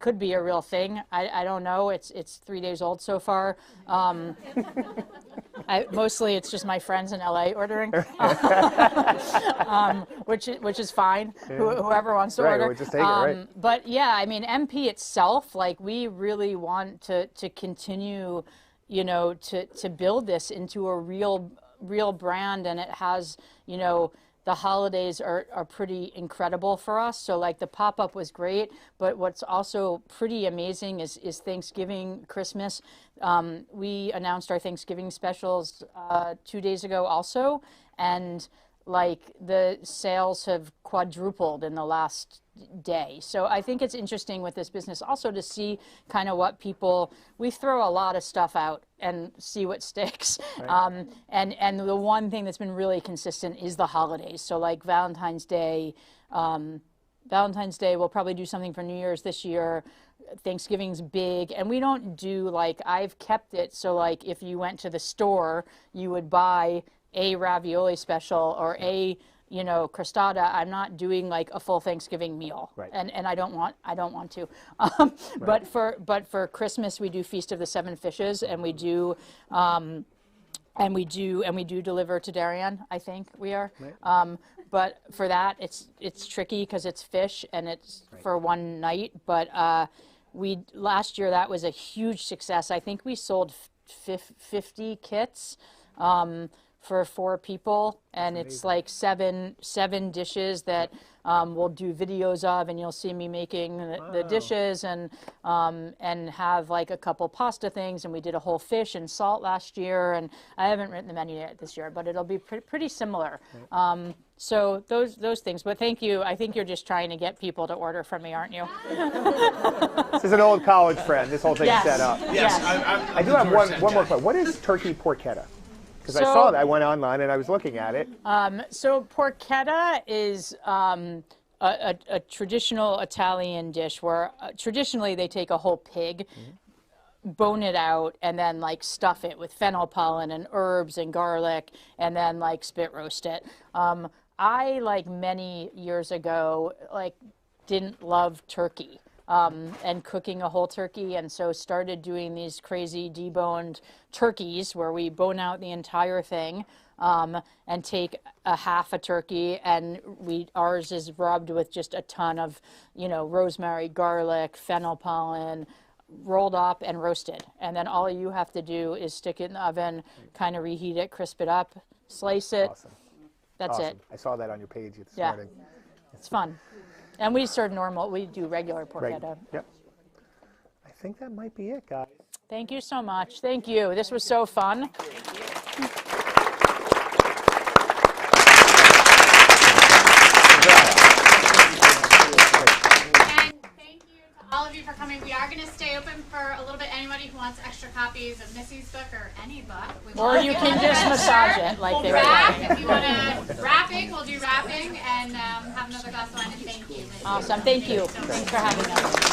could be a real thing. I don't know. It's 3 days old so far. Mostly it's just my friends in LA ordering, which is fine. Whoever wants to order. We'll just take it, right. But yeah, I mean, MP itself, we really want to continue, to build this into a real brand, and it has, the holidays are pretty incredible for us. So the pop-up was great, but what's also pretty amazing is Thanksgiving, Christmas. We announced our Thanksgiving specials 2 days ago also, and like the sales have quadrupled in the last day. So I think it's interesting with this business also to see kind of what people, we throw a lot of stuff out and see what sticks. Right. And the one thing that's been really consistent is the holidays. So like Valentine's Day, we'll probably do something for New Year's this year. Thanksgiving's big, and we don't do like, I've kept it so like if you went to the store, you would buy a ravioli special or a, you know, crostata. I'm not doing like a full Thanksgiving meal, Right. and I don't want to. Right. But for Christmas we do Feast of the Seven Fishes, and we do deliver to Darien. I think we are. Right. But for that, it's tricky because it's fish and it's Right. for one night. But last year that was a huge success. I think we sold 50 kits for 4 people, and it's like seven dishes that we'll do videos of, and you'll see me making the dishes, and have like a couple pasta things, and we did a whole fish and salt last year, and I haven't written the menu yet this year, but it'll be pretty similar. Right. So those things, but thank you. I think you're just trying to get people to order from me, aren't you? This is an old college friend. This whole thing's Yes. set up. Yes. I do have one more question. What is turkey porchetta? Because I saw that. I went online and I was looking at it. So porchetta is a traditional Italian dish where traditionally they take a whole pig, bone it out, and then like stuff it with fennel pollen and herbs and garlic, and then like spit roast it. I, like many years ago, like didn't love turkey. And cooking a whole turkey, and so started doing these crazy deboned turkeys where we bone out the entire thing and take a half a turkey, and ours is rubbed with just a ton of, you know, rosemary, garlic, fennel pollen, rolled up and roasted. And then all you have to do is stick it in the oven, kind of reheat it, crisp it up, slice it. Awesome. That's awesome. it. I saw that on your page this Yeah. morning. It's fun. And we serve normal, we do regular porchetta. Right. Yep. I think that might be it, guys. Thank you so much. Thank you. This was so fun. All of you for coming. We are going to stay open for a little bit. Anybody who wants extra copies of Missy's book or any book. Or you can just massage it like they wrap. If you want to wrapping, we'll do wrapping and have another glass of wine. And thank you. Missy. Awesome. Thank you. Thanks for having us.